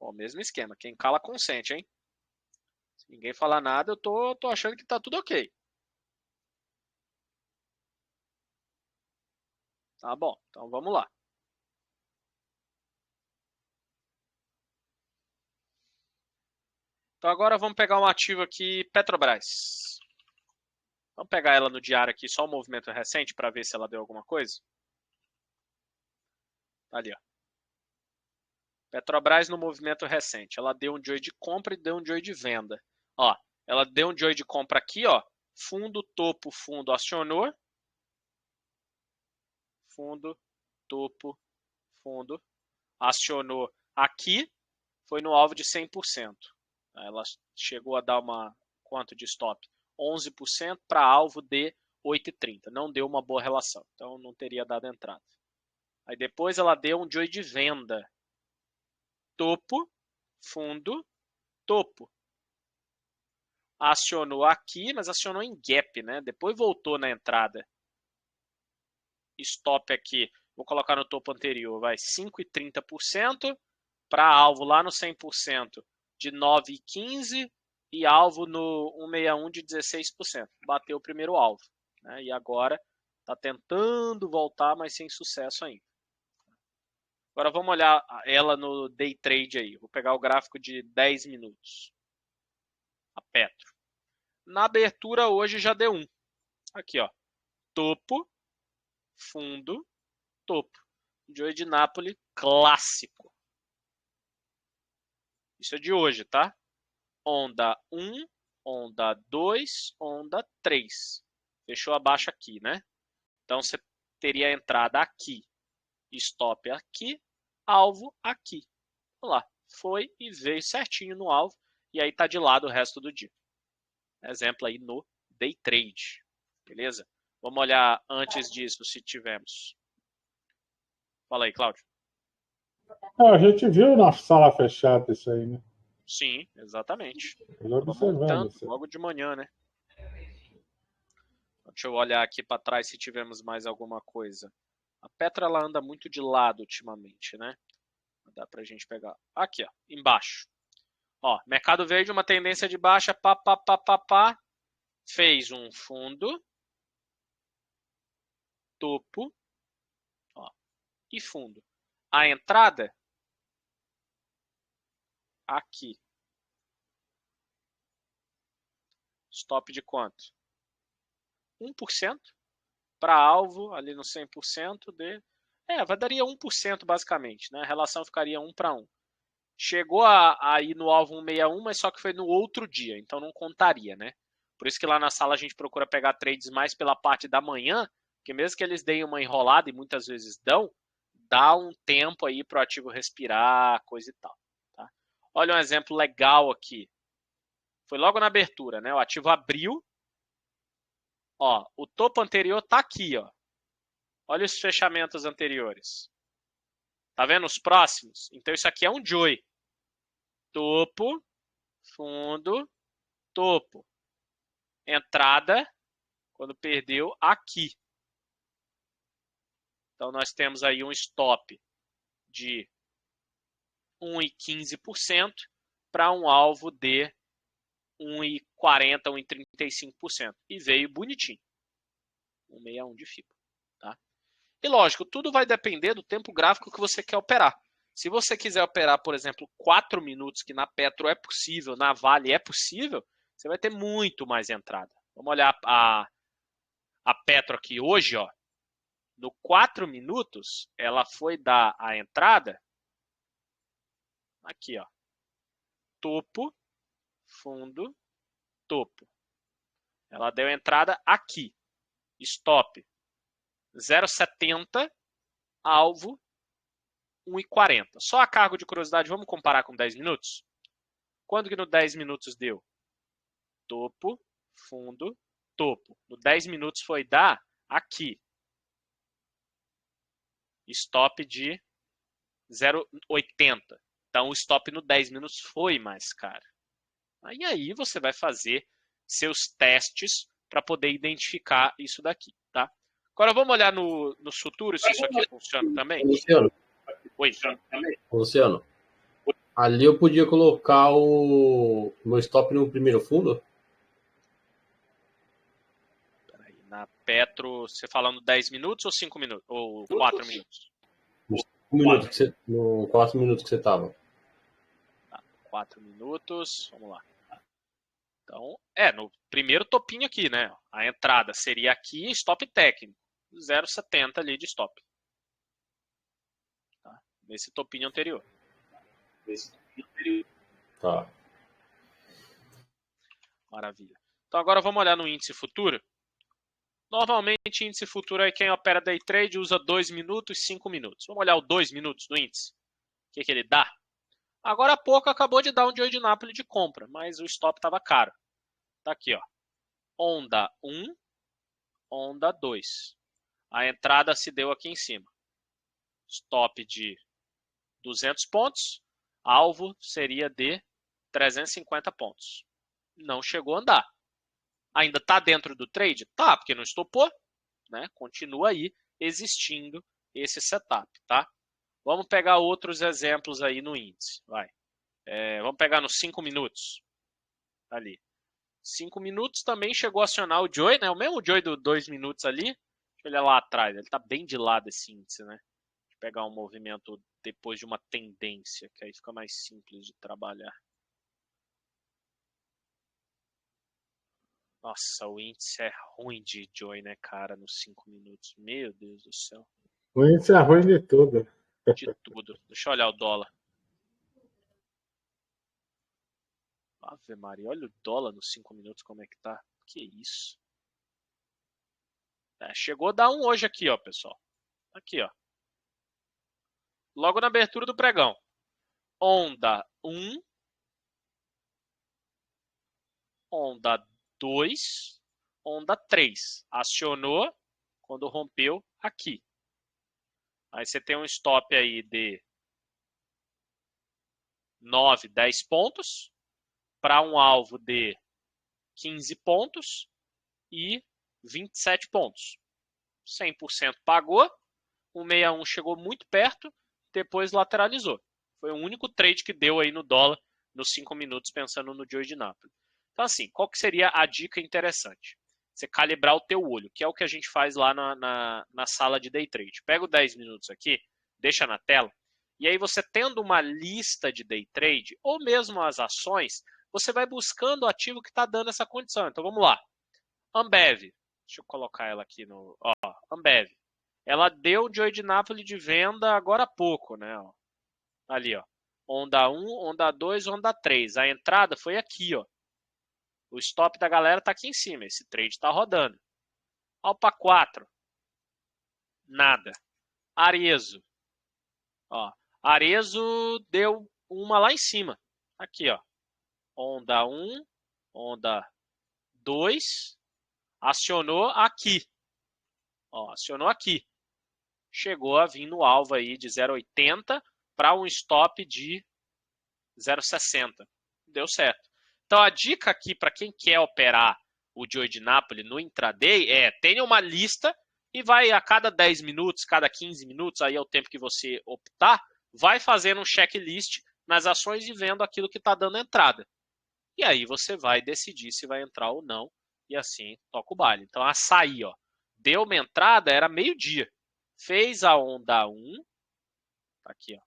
Ó, mesmo esquema, quem cala consente, hein? Se ninguém falar nada, eu tô achando que tá tudo ok. Tá bom, então vamos lá. Então agora vamos pegar um ativo aqui, Petrobras. Vamos pegar ela no diário aqui, só o movimento recente, para ver se ela deu alguma coisa. Ali, ó. Petrobras no movimento recente. Ela deu um joy de compra e deu um joy de venda. Ó, ela deu um joy de compra aqui, ó. Fundo, topo, fundo acionou. Fundo, topo, fundo. Acionou aqui. Foi no alvo de 100%. Ela chegou a dar uma... Quanto de stop? 11% para alvo de 8,30. Não deu uma boa relação. Então não teria dado entrada. Aí depois ela deu um joy de venda. Topo, fundo, topo. Acionou aqui, mas acionou em gap, né? Depois voltou na entrada. Stop aqui, vou colocar no topo anterior, vai 5,30%, para alvo lá no 100% de 9,15% e alvo no 161 de 16%. Bateu o primeiro alvo, né? E agora está tentando voltar, mas sem sucesso ainda. Agora vamos olhar ela no day trade aí. Vou pegar o gráfico de 10 minutos. A Petro. Na abertura hoje já deu um. Aqui, ó. Topo, fundo, topo. Joy de Nápoles clássico. Isso é de hoje, tá? Onda 1, onda 2, onda 3. Fechou abaixo aqui, né? Então você teria a entrada aqui, stop aqui, alvo aqui. Olha lá, foi e veio certinho no alvo e aí tá de lado o resto do dia. Exemplo aí no day trade, beleza? Vamos olhar antes disso se tivemos. Fala aí, Cláudio. A gente viu na sala fechada isso aí, né? Sim, exatamente. Eu observando Montando isso. logo de manhã, né? Deixa eu olhar aqui para trás se tivemos mais alguma coisa. A Petra ela anda muito de lado ultimamente, né? Dá pra gente pegar. Aqui, ó, embaixo. Ó, mercado verde, uma tendência de baixa, pá, pá, pá, pá, pá. Fez um fundo, topo, ó, e fundo. A entrada, aqui. Stop de quanto? 1%. Para alvo, ali no 100% de... daria 1% basicamente, né? A relação ficaria 1 para 1. Chegou a ir no alvo 161, mas só que foi no outro dia, então não contaria, né? Por isso que lá na sala a gente procura pegar trades mais pela parte da manhã, porque mesmo que eles deem uma enrolada, e muitas vezes dão, dá um tempo aí para o ativo respirar, coisa e tal. Tá? Olha um exemplo legal aqui. Foi logo na abertura, né? O ativo abriu. Ó, o topo anterior tá aqui, ó. Olha os fechamentos anteriores. Tá vendo os próximos? Então isso aqui é um joy. Topo, fundo, topo. Entrada, quando perdeu, aqui. Então nós temos aí um stop de 1,15% para um alvo de 1,40%, 1,35%. E veio bonitinho. 1,61 de FIBA. Tá? E lógico, tudo vai depender do tempo gráfico que você quer operar. Se você quiser operar, por exemplo, 4 minutos, que na Petro é possível, na Vale é possível, você vai ter muito mais entrada. Vamos olhar a Petro aqui hoje, ó. No 4 minutos, ela foi dar a entrada aqui, ó. Topo, fundo, topo. Ela deu entrada aqui. Stop 0,70 alvo 1,40. Só a cargo de curiosidade, vamos comparar com 10 minutos? Quando que no 10 minutos deu? Topo, fundo, topo. No 10 minutos foi dar aqui. Stop de 0,80. Então o stop no 10 minutos foi mais caro. Aí você vai fazer seus testes para poder identificar isso daqui, tá? Agora vamos olhar nos futuros se isso aqui funciona também. Luciano, Oi. Luciano, ali eu podia colocar o meu stop no primeiro fundo? Peraí, na Petro, você falando 10 minutos ou 5 minutos? Ou 4 minutos? No 4 minutos que você estava. Tá, 4 minutos, vamos lá. Então, no primeiro topinho aqui, né? A entrada seria aqui, stop técnico. 0,70 ali de stop. Tá? Nesse topinho anterior. Tá. Maravilha. Então agora vamos olhar no índice futuro. Normalmente, índice futuro aí, quem opera day trade usa 2 minutos, 5 minutos. Vamos olhar o 2 minutos do índice. O que ele dá? Agora há pouco acabou de dar um Joy de Napoli de compra, mas o stop estava caro. Tá aqui, ó. Onda 1, onda 2. A entrada se deu aqui em cima. Stop de 200 pontos. Alvo seria de 350 pontos. Não chegou a andar. Ainda está dentro do trade? Tá, porque não estopou. Né? Continua aí existindo esse setup. Tá? Vamos pegar outros exemplos aí no índice. Vai. Vamos pegar nos 5 minutos. Ali. 5 minutos também chegou a acionar o Joy, né? O mesmo Joy do 2 minutos ali. Deixa eu olhar lá atrás. Ele está bem de lado esse índice, né? Deixa eu pegar um movimento depois de uma tendência, que aí fica mais simples de trabalhar. Nossa, o índice é ruim de Joy, né, cara, nos 5 minutos. Meu Deus do céu. O índice é ruim de tudo. De tudo. Deixa eu olhar o dólar. Ave Maria, olha o dólar nos 5 minutos como é que tá. Que isso. Chegou a dar um hoje aqui, ó, pessoal. Aqui, ó. Logo na abertura do pregão. Onda 1. Onda 2. Onda 3. Acionou quando rompeu aqui. Aí você tem um stop aí de 9, 10 pontos. Para um alvo de 15 pontos e 27 pontos. 100% pagou, o 61 chegou muito perto, depois lateralizou. Foi o único trade que deu aí no dólar nos 5 minutos, pensando no Joy de Napoli. Então assim, qual que seria a dica interessante? Você calibrar o teu olho, que é o que a gente faz lá na sala de day trade. Pega o 10 minutos aqui, deixa na tela, e aí você tendo uma lista de day trade, ou mesmo as ações, você vai buscando o ativo que está dando essa condição. Então vamos lá. Ambev. Deixa eu colocar ela aqui no. Ó, Ambev. Ela deu o Joy de Napoli de venda agora há pouco, né? Ó. Ali, ó. Onda 1, onda 2, onda 3. A entrada foi aqui, ó. O stop da galera está aqui em cima. Esse trade está rodando. Alpa 4. Nada. Arezzo. Ó. Arezzo deu uma lá em cima. Aqui, ó. Onda 1, onda 2, acionou aqui. Ó, acionou aqui. Chegou a vir no alvo aí de 0,80 para um stop de 0,60. Deu certo. Então a dica aqui para quem quer operar o Joy de Napoli no intraday tenha uma lista e vai a cada 10 minutos, cada 15 minutos, aí é o tempo que você optar, vai fazendo um checklist nas ações e vendo aquilo que está dando entrada. E aí você vai decidir se vai entrar ou não. E assim toca o baile. Então açaí, ó. Deu uma entrada, era meio-dia. Fez a onda 1. Tá aqui, ó.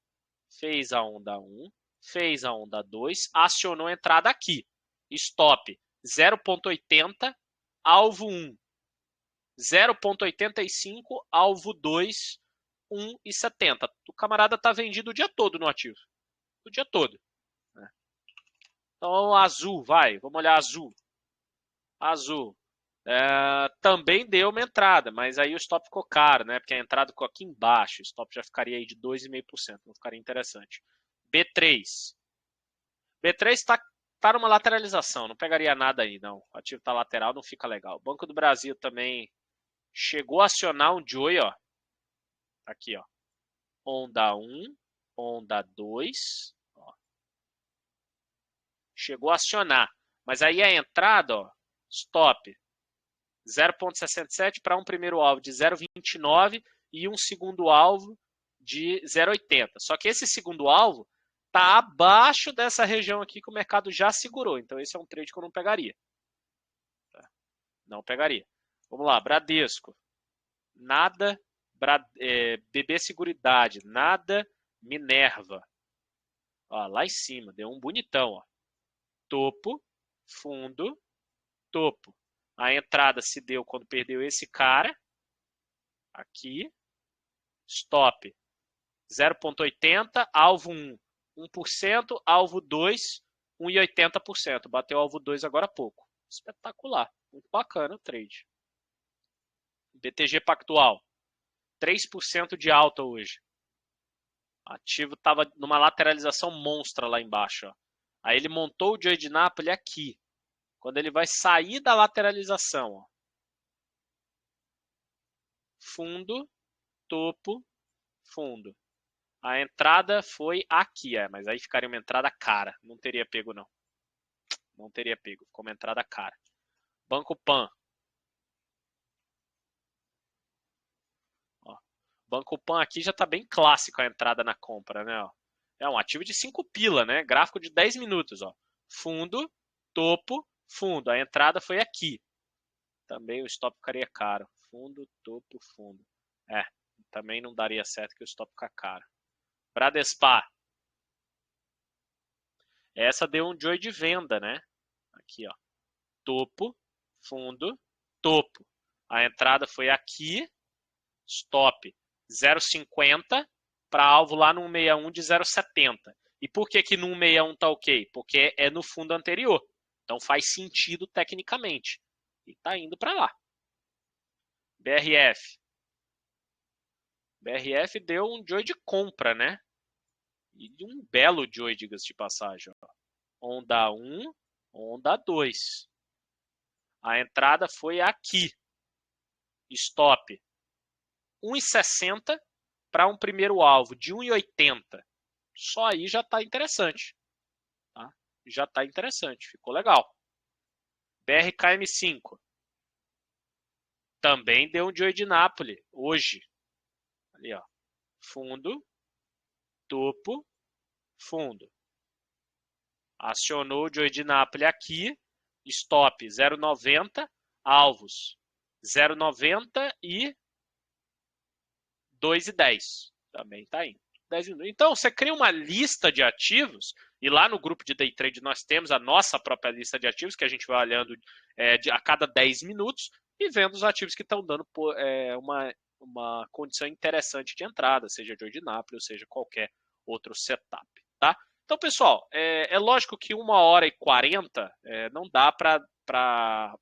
Fez a onda 1. Fez a onda 2. Acionou a entrada aqui. Stop 0,80. Alvo 1. 0,85. Alvo 2. 1,70. O camarada tá vendido o dia todo no ativo. O dia todo. Então, azul, vai. Vamos olhar azul. Azul. também deu uma entrada, mas aí o stop ficou caro, né? Porque a entrada ficou aqui embaixo, o stop já ficaria aí de 2,5%, não ficaria interessante. B3. B3 tá numa lateralização, não pegaria nada aí, não. O ativo tá lateral, não fica legal. Banco do Brasil também chegou a acionar um Joy, ó. Aqui, ó. Onda 1, onda 2, ó. Chegou a acionar. Mas aí a entrada, ó, stop 0,67 para um primeiro alvo de 0,29 e um segundo alvo de 0,80. Só que esse segundo alvo está abaixo dessa região aqui que o mercado já segurou. Então esse é um trade que eu não pegaria. Não pegaria. Vamos lá, Bradesco. Nada. BB Seguridade. Nada. Minerva. Ó, lá em cima, deu um bonitão. Ó. Topo, fundo, topo. A entrada se deu quando perdeu esse cara. Aqui. Stop 0,80. Alvo 1, 1%. Alvo 2, 1,80%. Bateu alvo 2 agora há pouco. Espetacular. Muito bacana o trade. BTG Pactual. 3% de alta hoje. O ativo estava numa lateralização monstra lá embaixo. Ó. Aí ele montou o Joy de Nápoles aqui. Quando ele vai sair da lateralização. Ó. Fundo, topo, fundo. A entrada foi aqui, mas aí ficaria uma entrada cara. Não teria pego, não. Não teria pego. Ficou uma entrada cara. Banco Pan. Ó. Banco Pan aqui já está bem clássico a entrada na compra, né? Ó. É um ativo de 5 pila, né? Gráfico de 10 minutos, ó. Fundo, topo, fundo. A entrada foi aqui. Também o stop ficaria caro. Fundo, topo, fundo. Também não daria certo que o stop fica caro. Bradespar. Essa deu um joy de venda, né? Aqui, ó. Topo, fundo, topo. A entrada foi aqui. Stop 0,50 para alvo lá no 161 de 0,70. E por que que no 161 tá ok? Porque é no fundo anterior. Então faz sentido tecnicamente. E tá indo para lá. BRF. BRF deu um joy de compra, né? E um belo joy, diga-se de passagem. Ó. Onda 1, onda 2. A entrada foi aqui. Stop 1,60 para um primeiro alvo de 1,80. Só aí já está interessante. Tá? Já está interessante. Ficou legal. BRKM5. Também deu um joy de Nápoles hoje. Ali, ó. Fundo, topo, fundo. Acionou o joy de Nápoles aqui. Stop 0,90. Alvos 0,90 e 2,10. Também está indo. 10 minutos. Então, você cria uma lista de ativos, e lá no grupo de Day Trade nós temos a nossa própria lista de ativos, que a gente vai olhando a cada 10 minutos e vendo os ativos que estão dando uma condição interessante de entrada, seja Joy de Nápoles, seja qualquer outro setup. Tá? Então, pessoal, é lógico que 1h40 não dá para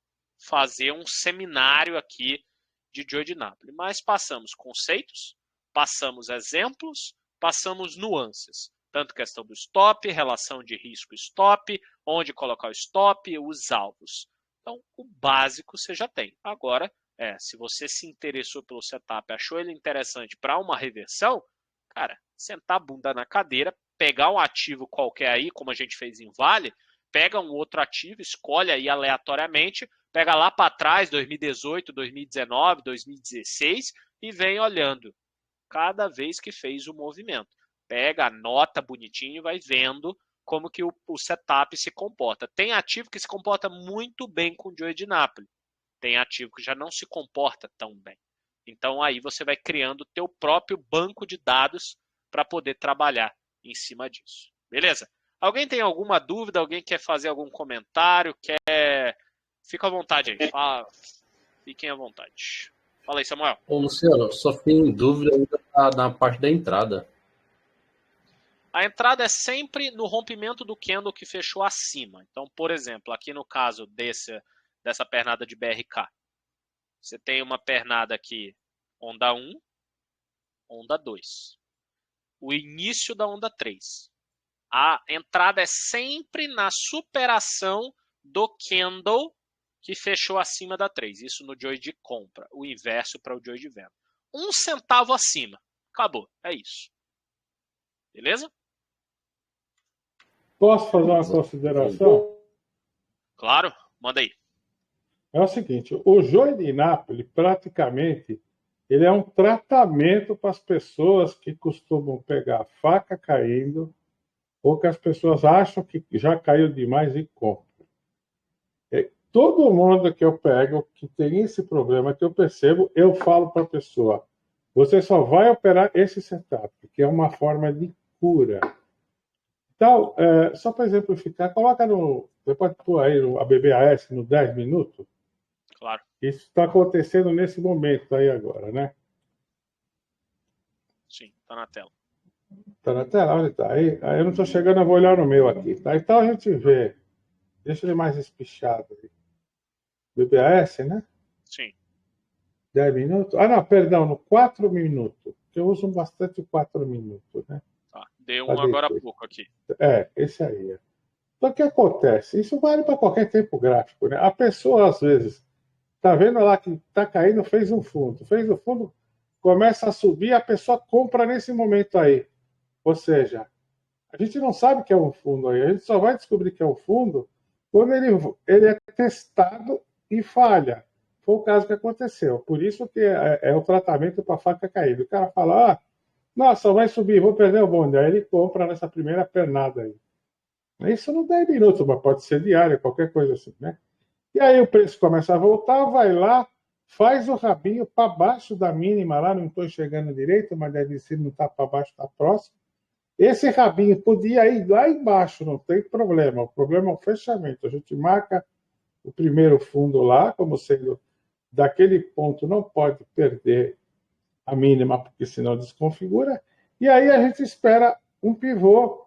fazer um seminário aqui de Joy de Nápoles, mas passamos conceitos, passamos exemplos, passamos nuances, tanto questão do stop, relação de risco stop, onde colocar o stop, os alvos. Então, o básico você já tem. Agora, se você se interessou pelo setup, achou ele interessante para uma reversão, cara, sentar a bunda na cadeira, pegar um ativo qualquer aí, como a gente fez em Vale, pega um outro ativo, escolhe aí aleatoriamente, pega lá para trás, 2018, 2019, 2016, e vem olhando cada vez que fez o movimento. Pega, anota bonitinho e vai vendo como que o setup se comporta. Tem ativo que se comporta muito bem com o Joy de Nápoles. Tem ativo que já não se comporta tão bem. Então aí você vai criando o teu próprio banco de dados para poder trabalhar em cima disso. Beleza? Alguém tem alguma dúvida? Alguém quer fazer algum comentário? Fica à vontade aí. Fiquem à vontade. Fala aí, Samuel. Ô, Luciano, só fiquei em dúvida ainda na parte da entrada. A entrada é sempre no rompimento do candle que fechou acima. Então, por exemplo, aqui no caso dessa pernada de BRK? Você tem uma pernada aqui, onda 1, onda 2. O início da onda 3. A entrada é sempre na superação do candle que fechou acima da 3. Isso no Joy de compra. O inverso para o Joy de venda. 1 centavo acima. Acabou. É isso. Beleza? Posso fazer uma consideração? Claro. Manda aí. É o seguinte, o Joy de Nápoles, praticamente, ele é um tratamento para as pessoas que costumam pegar a faca caindo ou que as pessoas acham que já caiu demais e compram. Todo mundo que eu pego que tem esse problema, que eu percebo, eu falo para a pessoa, você só vai operar esse setup, que é uma forma de cura. Então, só para exemplificar, coloca no... Você pode pôr aí a BBAS no 10 minutos? Claro. Isso está acontecendo nesse momento aí agora, né? Sim, tá na tela. Está na tela? Onde está? Aí eu não estou chegando, eu vou olhar no meu aqui. Tá? Então a gente vê. Deixa ele mais espichado aí. BBAS, né? Sim. 10 minutos? Ah, não, perdão, no 4 minutos. Eu uso bastante o 4 minutos, né? Tá. Deu um agora há pouco aqui. Esse aí. Então, o que acontece? Isso vale para qualquer tempo gráfico, né? A pessoa, às vezes, está vendo lá que está caindo, fez um fundo. Fez o fundo, começa a subir, a pessoa compra nesse momento aí. Ou seja, a gente não sabe que é um fundo aí. A gente só vai descobrir que é um fundo quando ele é testado e falha. Foi o caso que aconteceu. Por isso que é o tratamento para faca caída. O cara fala, nossa, vai subir, vou perder o bonde. Aí ele compra nessa primeira pernada aí. Isso não 10 minutos, mas pode ser diário, qualquer coisa assim, né? E aí o preço começa a voltar, vai lá, faz o rabinho para baixo da mínima lá, não estou enxergando direito, mas deve ser, não está para baixo, está próximo. Esse rabinho podia ir lá embaixo, não tem problema. O problema é o fechamento. A gente marca o primeiro fundo lá, como sendo daquele ponto, não pode perder a mínima, porque senão desconfigura. E aí a gente espera um pivô,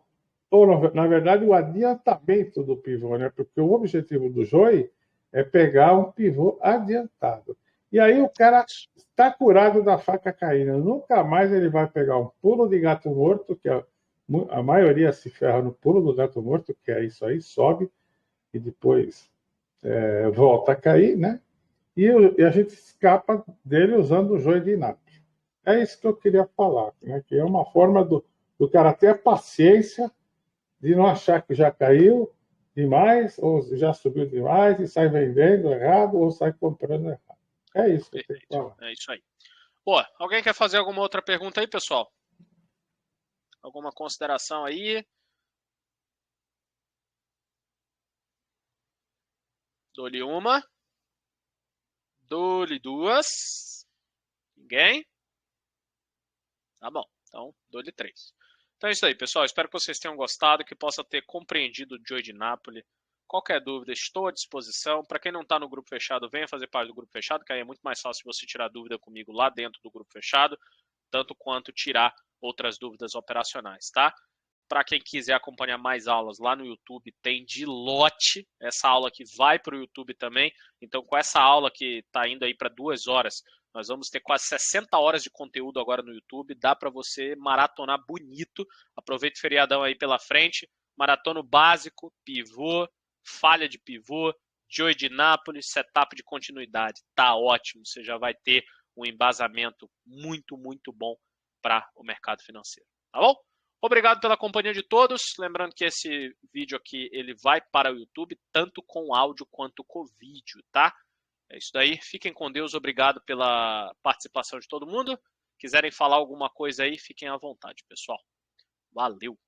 ou na verdade o adiantamento do pivô, né? Porque o objetivo do Joy é pegar um pivô adiantado. E aí o cara está curado da faca caindo. Nunca mais ele vai pegar um pulo de gato morto, que a maioria se ferra no pulo do gato morto, que é isso aí, sobe e depois volta a cair, né? E a gente escapa dele usando o Joy de Nápoles. É isso que eu queria falar, né? Que é uma forma do cara ter a paciência de não achar que já caiu demais, ou já subiu demais, e sai vendendo errado, ou sai comprando errado. É isso que eu tenho que falar. É isso aí. Boa. Alguém quer fazer alguma outra pergunta aí, pessoal? Alguma consideração aí? Dou-lhe uma. Dou-lhe duas. Ninguém? Tá bom. Então, dou-lhe 3. Então é isso aí, pessoal. Espero que vocês tenham gostado, que possa ter compreendido o Joy de Nápoles. Qualquer dúvida, estou à disposição. Para quem não está no grupo fechado, venha fazer parte do grupo fechado, que aí é muito mais fácil você tirar dúvida comigo lá dentro do grupo fechado, tanto quanto tirar outras dúvidas operacionais, tá? Para quem quiser acompanhar mais aulas lá no YouTube, tem de lote. Essa aula que vai para o YouTube também. Então, com essa aula que está indo aí para 2 horas, nós vamos ter quase 60 horas de conteúdo agora no YouTube. Dá para você maratonar bonito. Aproveite o feriadão aí pela frente. Maratona básico, pivô, falha de pivô, Joy de Nápoles, setup de continuidade. Tá ótimo. Você já vai ter um embasamento muito, muito bom para o mercado financeiro. Tá bom? Obrigado pela companhia de todos. Lembrando que esse vídeo aqui ele vai para o YouTube, tanto com áudio quanto com vídeo, tá? É isso daí. Fiquem com Deus. Obrigado pela participação de todo mundo. Quiserem falar alguma coisa aí, fiquem à vontade, pessoal. Valeu!